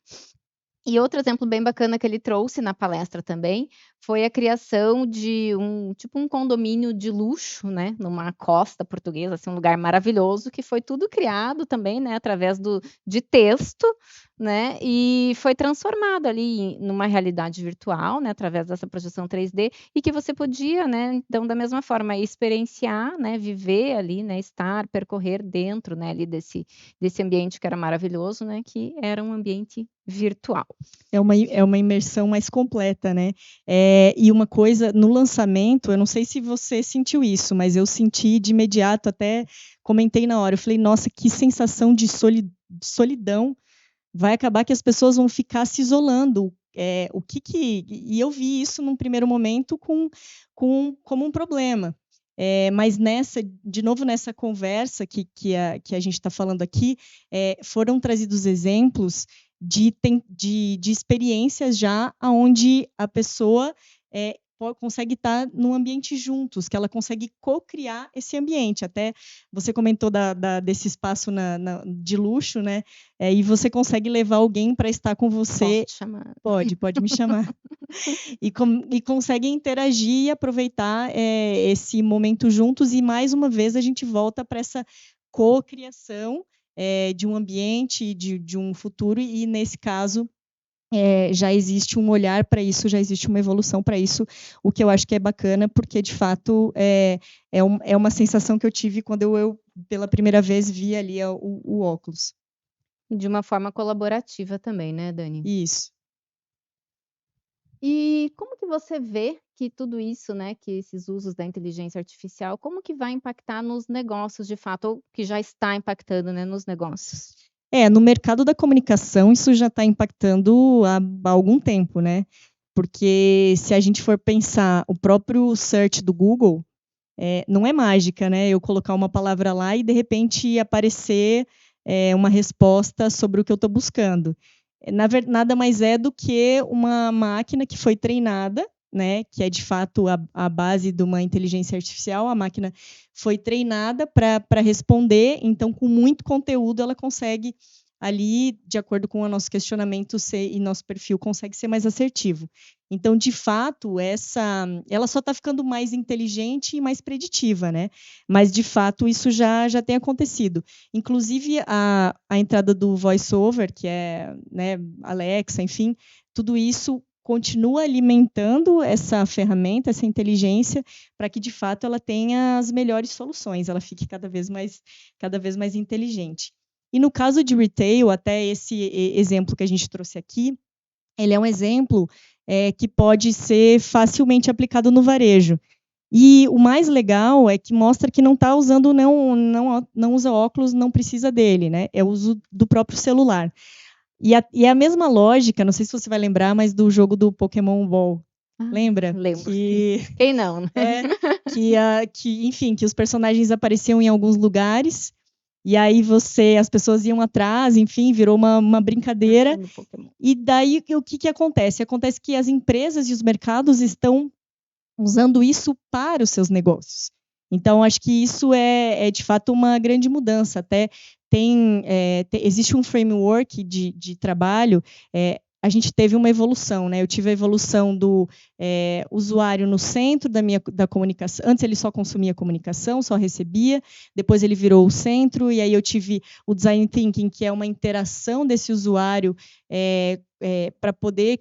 E outro exemplo bem bacana que ele trouxe na palestra também foi a criação de um condomínio de luxo, né, numa costa portuguesa, assim, um lugar maravilhoso, que foi tudo criado também, né, através de texto, né? E foi transformado ali numa realidade virtual, né? Através dessa projeção 3D, e que você podia, né? Então, da mesma forma, experienciar, né? Viver ali, né? Estar, percorrer dentro, né? Ali desse ambiente que era maravilhoso, né? Que era um ambiente virtual. É uma imersão mais completa, né? E uma coisa, no lançamento, eu não sei se você sentiu isso, mas eu senti de imediato, até comentei na hora, eu falei, nossa, que sensação de solidão, vai acabar que as pessoas vão ficar se isolando. E eu vi isso num primeiro momento como um problema. Mas de novo nessa conversa que a gente está falando aqui, foram trazidos exemplos de experiências já onde a pessoa consegue estar num ambiente juntos, que ela consegue co-criar esse ambiente. Até você comentou desse espaço de luxo, né? E você consegue levar alguém para estar com você. Posso te chamar? Pode me chamar. E consegue interagir e aproveitar esse momento juntos. E, mais uma vez, a gente volta para essa co-criação de um ambiente, de um futuro. E, nesse caso, já existe um olhar para isso, já existe uma evolução para isso, o que eu acho que é bacana, porque, de fato, é uma sensação que eu tive quando eu pela primeira vez, vi ali o óculos. De uma forma colaborativa também, né, Dani? Isso. E como que você vê que tudo isso, né, que esses usos da inteligência artificial, como que vai impactar nos negócios de fato, ou que já está impactando, né, nos negócios? No mercado da comunicação, isso já está impactando há algum tempo, né? Porque se a gente for pensar, o próprio search do Google, não é mágica, né? Eu colocar uma palavra lá e, de repente, aparecer uma resposta sobre o que eu estou buscando. Nada mais é do que uma máquina que foi treinada, né, que é de fato a base de uma inteligência artificial. A máquina foi treinada para responder, então, com muito conteúdo, ela consegue ali, de acordo com o nosso questionamento e nosso perfil, consegue ser mais assertivo. Então, de fato, ela só está ficando mais inteligente e mais preditiva, né? Mas, de fato, isso já tem acontecido. Inclusive, a entrada do VoiceOver, que é, né, Alexa, enfim, tudo isso continua alimentando essa ferramenta, essa inteligência, para que, de fato, ela tenha as melhores soluções, ela fique cada vez mais inteligente. E no caso de retail, até esse exemplo que a gente trouxe aqui, ele é um exemplo que pode ser facilmente aplicado no varejo. E o mais legal é que mostra que não está usando, não usa óculos, não precisa dele, né? É o uso do próprio celular. E é a mesma lógica, não sei se você vai lembrar, mas do jogo do Pokémon Ball. Lembra? Lembro. Quem não, né? Enfim, que os personagens apareciam em alguns lugares, e aí as pessoas iam atrás, enfim, virou uma brincadeira. E daí, o que acontece? Acontece que as empresas e os mercados estão usando isso para os seus negócios. Então, acho que isso é de fato uma grande mudança. Até existe um framework de trabalho. A gente teve uma evolução, né? Eu tive a evolução do usuário no centro da comunicação. Antes ele só consumia comunicação, só recebia. Depois ele virou o centro, e aí eu tive o design thinking, que é uma interação desse usuário para poder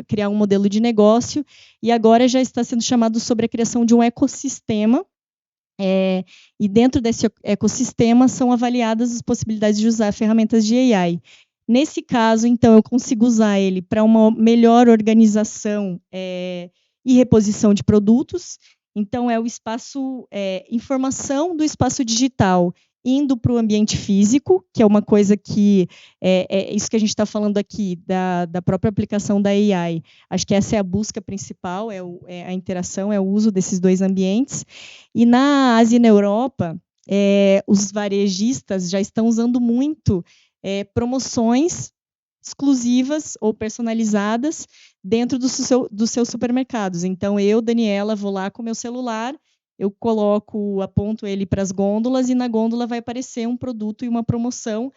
criar um modelo de negócio. E agora já está sendo chamado sobre a criação de um ecossistema. E dentro desse ecossistema são avaliadas as possibilidades de usar ferramentas de AI. Nesse caso, então, eu consigo usar ele para uma melhor organização e reposição de produtos. Então, é o espaço, informação do espaço digital indo para o ambiente físico, que é uma coisa que isso que a gente está falando aqui, da própria aplicação da AI. Acho que essa é a busca principal, a interação, é o uso desses dois ambientes. E na Ásia e na Europa, os varejistas já estão usando muito promoções exclusivas ou personalizadas dentro dos seus supermercados. Então, eu, Daniela, vou lá com meu celular, eu aponto ele para as gôndolas, e na gôndola vai aparecer um produto e uma promoção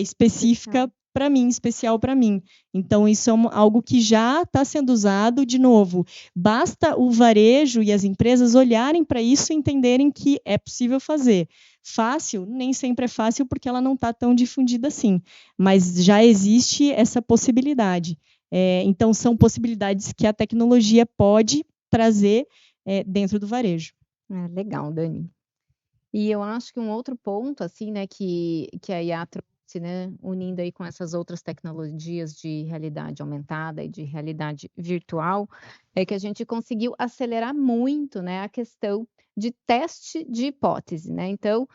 específica para mim, especial para mim. Então, isso é algo que já está sendo usado, de novo. Basta o varejo e as empresas olharem para isso e entenderem que é possível fazer. Fácil? Nem sempre é fácil, porque ela não está tão difundida assim. Mas já existe essa possibilidade. Então, são possibilidades que a tecnologia pode trazer dentro do varejo. Legal, Dani. E eu acho que um outro ponto, assim, né, que a IA trouxe, né, unindo aí com essas outras tecnologias de realidade aumentada e de realidade virtual, é que a gente conseguiu acelerar muito, né, a questão de teste de hipótese, né? Então,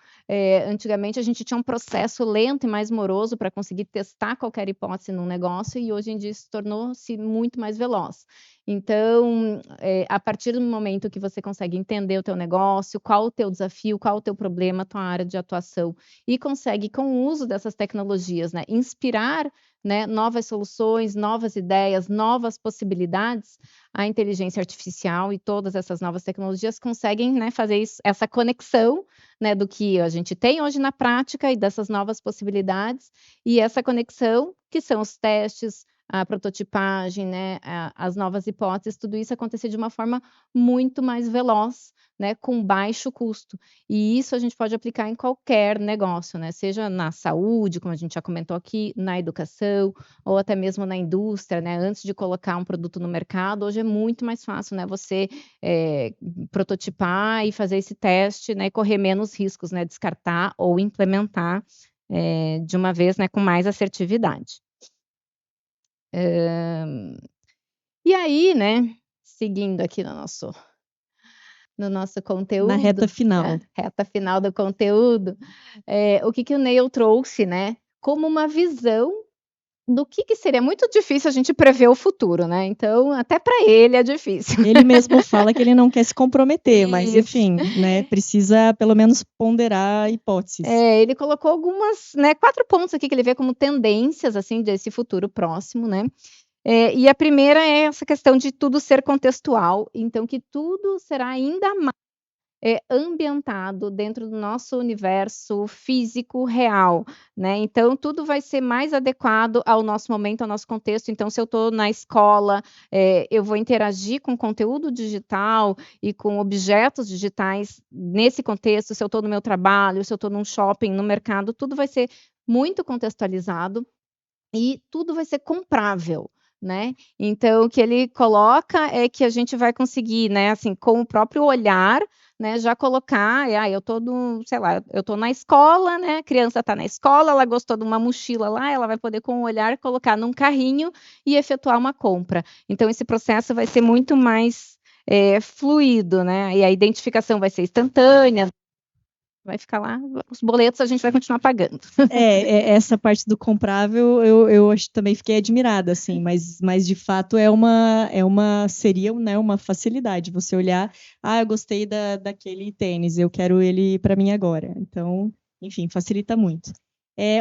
antigamente a gente tinha um processo lento e mais moroso para conseguir testar qualquer hipótese num negócio, e hoje em dia isso tornou-se muito mais veloz. Então, a partir do momento que você consegue entender o teu negócio, qual o teu desafio, qual o teu problema, tua área de atuação, e consegue, com o uso dessas tecnologias, né, inspirar, né, novas soluções, novas ideias, novas possibilidades, a inteligência artificial e todas essas novas tecnologias conseguem, né, fazer essa conexão, né, do que a gente tem hoje na prática e dessas novas possibilidades, e essa conexão que são os testes, a prototipagem, né, as novas hipóteses, tudo isso acontecer de uma forma muito mais veloz, né, com baixo custo. E isso a gente pode aplicar em qualquer negócio, né, seja na saúde, como a gente já comentou aqui, na educação, ou até mesmo na indústria, né, antes de colocar um produto no mercado, hoje é muito mais fácil, né, você prototipar e fazer esse teste, né, e correr menos riscos, né, descartar ou implementar de uma vez, né, com mais assertividade. E aí, né, seguindo aqui no nosso conteúdo. Na reta final. Reta final do conteúdo, o que o Neil trouxe, né, como uma visão do que seria muito difícil a gente prever o futuro, né? Então, até para ele é difícil. Ele mesmo fala que ele não quer se comprometer, mas enfim, né, precisa pelo menos ponderar hipóteses. Ele colocou algumas, né, 4 pontos aqui que ele vê como tendências, assim, desse futuro próximo, né? E a primeira é essa questão de tudo ser contextual, então que tudo será ainda mais ambientado dentro do nosso universo físico real, né? Então, tudo vai ser mais adequado ao nosso momento, ao nosso contexto. Então, se eu estou na escola, eu vou interagir com conteúdo digital e com objetos digitais nesse contexto. Se eu estou no meu trabalho, se eu estou num shopping, no mercado, tudo vai ser muito contextualizado e tudo vai ser comprável, né? Então, o que ele coloca é que a gente vai conseguir, né, assim, com o próprio olhar, né, já colocar, eu tô sei lá, eu tô na escola, né, a criança tá na escola, ela gostou de uma mochila lá, ela vai poder com o olhar colocar num carrinho e efetuar uma compra. Então, esse processo vai ser muito mais fluido, né, e a identificação vai ser instantânea, vai ficar lá, os boletos a gente vai continuar pagando. Essa parte do comprável eu também fiquei admirada, assim, mas de fato seria, né, uma facilidade você olhar, eu gostei daquele tênis, eu quero ele para mim agora. Então, enfim, facilita muito.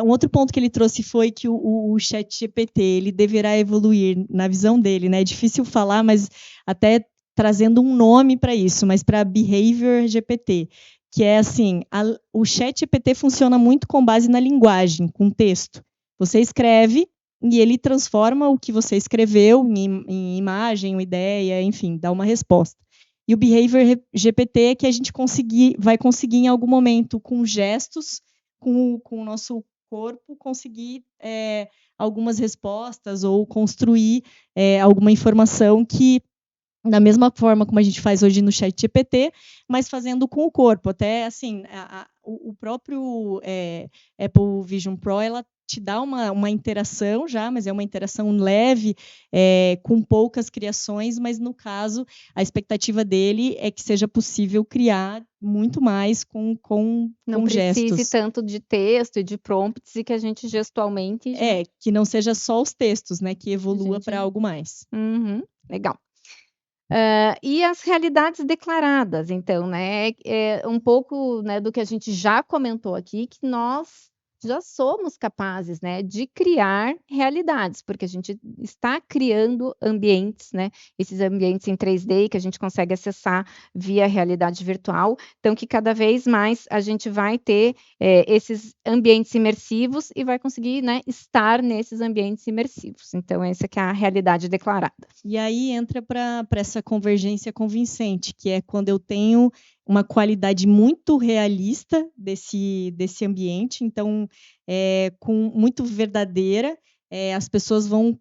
Um outro ponto que ele trouxe foi que o ChatGPT ele deverá evoluir na visão dele, né? É difícil falar, mas até trazendo um nome para isso, mas para Behavior GPT, que é assim, o ChatGPT funciona muito com base na linguagem, com texto. Você escreve e ele transforma o que você escreveu em imagem, uma ideia, enfim, dá uma resposta. E o Behavior GPT é que a gente vai conseguir em algum momento, com gestos, com o nosso corpo, conseguir algumas respostas ou construir alguma informação que da mesma forma como a gente faz hoje no ChatGPT, mas fazendo com o corpo. Até assim, o próprio Apple Vision Pro, ela te dá uma interação já, mas é uma interação leve, com poucas criações, mas no caso, a expectativa dele é que seja possível criar muito mais com não gestos. Não precise tanto de texto e de prompts e que a gente gestualmente... que não seja só os textos, né, que evolua para algo mais. Legal. E as realidades declaradas, então, né, um pouco, né, do que a gente já comentou aqui, que nós já somos capazes, né, de criar realidades, porque a gente está criando ambientes, né, esses ambientes em 3D que a gente consegue acessar via realidade virtual, então que cada vez mais a gente vai ter esses ambientes imersivos e vai conseguir, né, estar nesses ambientes imersivos. Então essa que é a realidade declarada. E aí entra para essa convergência convincente, que é quando eu tenho uma qualidade muito realista desse ambiente, então, com muito verdadeira, as pessoas vão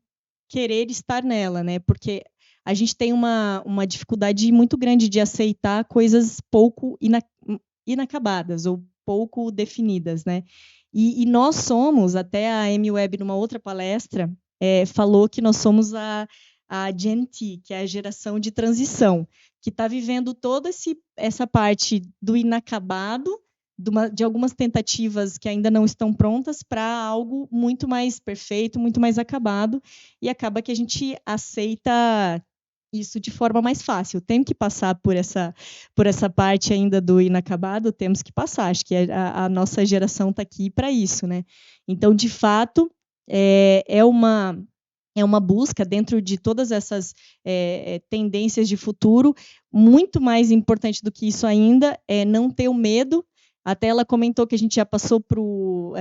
querer estar nela, né? Porque a gente tem uma dificuldade muito grande de aceitar coisas pouco inacabadas ou pouco definidas, né? E nós somos, até a Amy Webb, numa outra palestra, falou que nós somos a Gen T, que é a geração de transição, que está vivendo toda essa parte do inacabado, de algumas tentativas que ainda não estão prontas, para algo muito mais perfeito, muito mais acabado, e acaba que a gente aceita isso de forma mais fácil. Tem que passar por essa parte ainda do inacabado, temos que passar. Acho que a nossa geração está aqui para isso, né? Então, de fato, é uma busca dentro de todas essas tendências de futuro. Muito mais importante do que isso ainda é não ter o medo. Até ela comentou que a gente já passou para o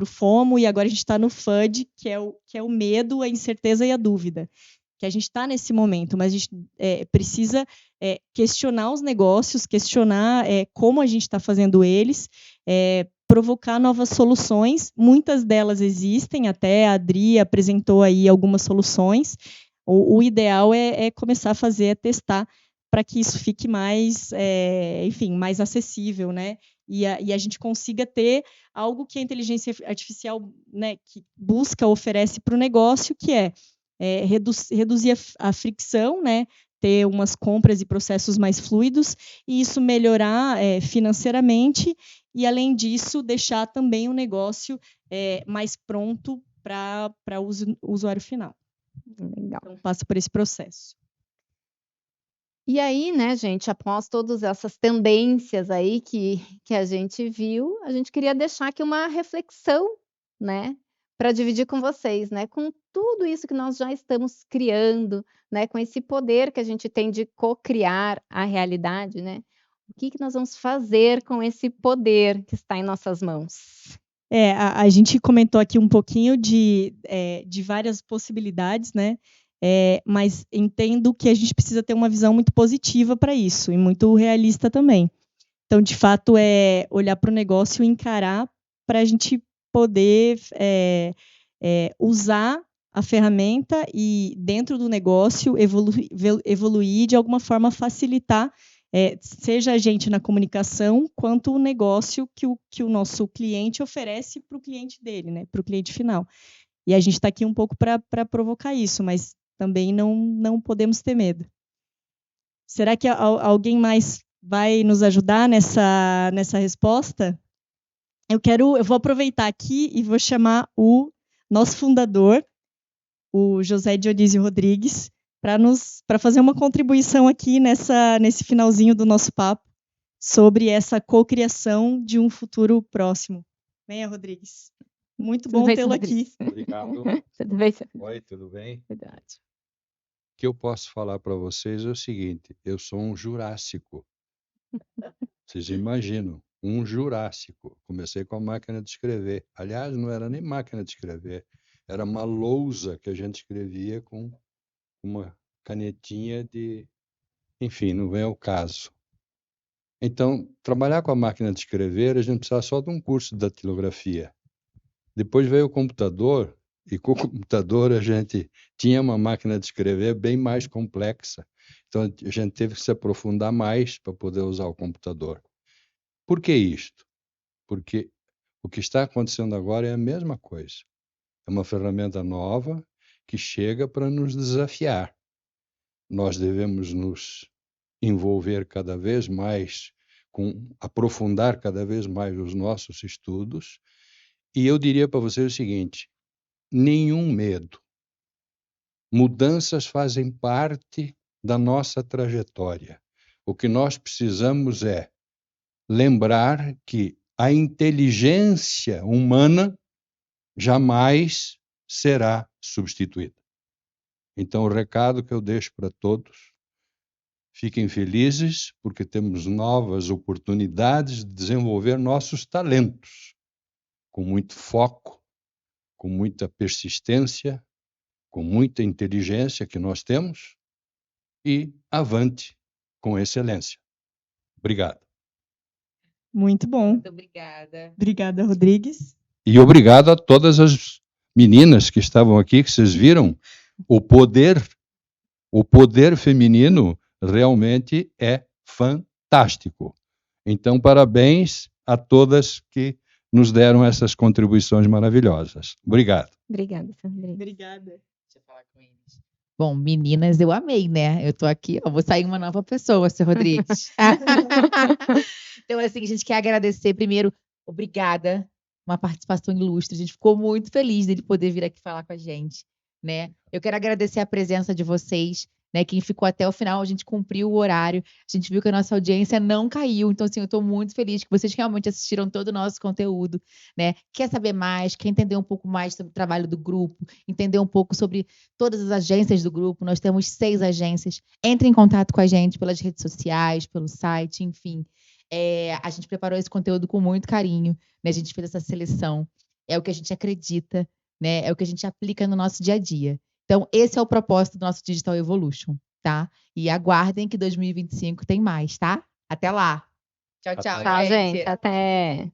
FOMO e agora a gente está no FUD, que é o medo, a incerteza e a dúvida. Que a gente está nesse momento, mas a gente precisa questionar os negócios, questionar como a gente está fazendo eles, provocar novas soluções. Muitas delas existem, até a Adri apresentou aí algumas soluções. O ideal é começar a fazer, testar, para que isso fique mais, mais acessível, né? E a gente consiga ter algo que a inteligência artificial, né, que busca, oferece para o negócio, que reduzir a fricção, né? Ter umas compras e processos mais fluidos, e isso melhorar financeiramente, e, além disso, deixar também o negócio mais pronto para o usuário final. Legal. Então, passa por esse processo. E aí, né, gente, após todas essas tendências aí que a gente viu, a gente queria deixar aqui uma reflexão, né, para dividir com vocês, né, com tudo isso que nós já estamos criando, né, com esse poder que a gente tem de co-criar a realidade, né? O que nós vamos fazer com esse poder que está em nossas mãos? A gente comentou aqui um pouquinho de várias possibilidades, né? Mas entendo que a gente precisa ter uma visão muito positiva para isso e muito realista também. Então, de fato, é olhar para o negócio e encarar para a gente poder usar a ferramenta e, dentro do negócio, evoluir de alguma forma, facilitar, seja a gente na comunicação, quanto o negócio que o nosso cliente oferece para o cliente dele, né, para o cliente final. E a gente está aqui um pouco para provocar isso, mas também não podemos ter medo. Será que alguém mais vai nos ajudar nessa resposta? Eu vou aproveitar aqui e vou chamar o nosso fundador, o José Dionísio Rodrigues, para fazer uma contribuição aqui nesse finalzinho do nosso papo sobre essa cocriação de um futuro próximo. Venha, Rodrigues. Muito bom tê-lo aqui. Obrigado. Tudo bem, senhor? Oi, tudo bem? Verdade. O que eu posso falar para vocês é o seguinte: eu sou um jurássico. Vocês imaginam, um jurássico. Comecei com a máquina de escrever. Aliás, não era nem máquina de escrever, era uma lousa que a gente escrevia com uma canetinha de... Enfim, não vem ao caso. Então, trabalhar com a máquina de escrever, a gente precisava só de um curso de datilografia. Depois veio o computador, e com o computador a gente tinha uma máquina de escrever bem mais complexa. Então, a gente teve que se aprofundar mais para poder usar o computador. Por que isto? Porque o que está acontecendo agora é a mesma coisa. É uma ferramenta nova que chega para nos desafiar. Nós devemos nos envolver cada vez mais, aprofundar cada vez mais os nossos estudos. E eu diria para vocês o seguinte: nenhum medo. Mudanças fazem parte da nossa trajetória. O que nós precisamos é lembrar que a inteligência humana jamais será substituída. Então, o recado que eu deixo para todos: fiquem felizes, porque temos novas oportunidades de desenvolver nossos talentos, com muito foco, com muita persistência, com muita inteligência que nós temos, e avante com excelência. Obrigado. Muito bom. Muito obrigada. Obrigada, Rodrigues. E obrigado a todas as meninas que estavam aqui, que vocês viram. O poder feminino realmente é fantástico. Então, parabéns a todas que nos deram essas contribuições maravilhosas. Obrigado. Obrigada, Sandrinha. Obrigada. Deixa eu falar com eles. Bom, meninas, eu amei, né? Eu tô aqui, ó, vou sair uma nova pessoa, Sr. Rodrigues. Então, assim, a gente quer agradecer primeiro, obrigada, uma participação ilustre. A gente ficou muito feliz dele poder vir aqui falar com a gente, né? Eu quero agradecer a presença de vocês, né? Quem ficou até o final, a gente cumpriu o horário, a gente viu que a nossa audiência não caiu. Então, assim, eu estou muito feliz que vocês realmente assistiram todo o nosso conteúdo, né? Quer saber mais, quer entender um pouco mais sobre o trabalho do grupo, entender um pouco sobre todas as agências do grupo. Nós temos 6 agências. Entre em contato com a gente pelas redes sociais, pelo site, enfim. A gente preparou esse conteúdo com muito carinho, né? A gente fez essa seleção. É o que a gente acredita, né? É o que a gente aplica no nosso dia a dia. Então, esse é o propósito do nosso Digital Evolution, tá? E aguardem que 2025 tem mais, tá? Até lá. Tchau, tchau. Tchau, gente. Até.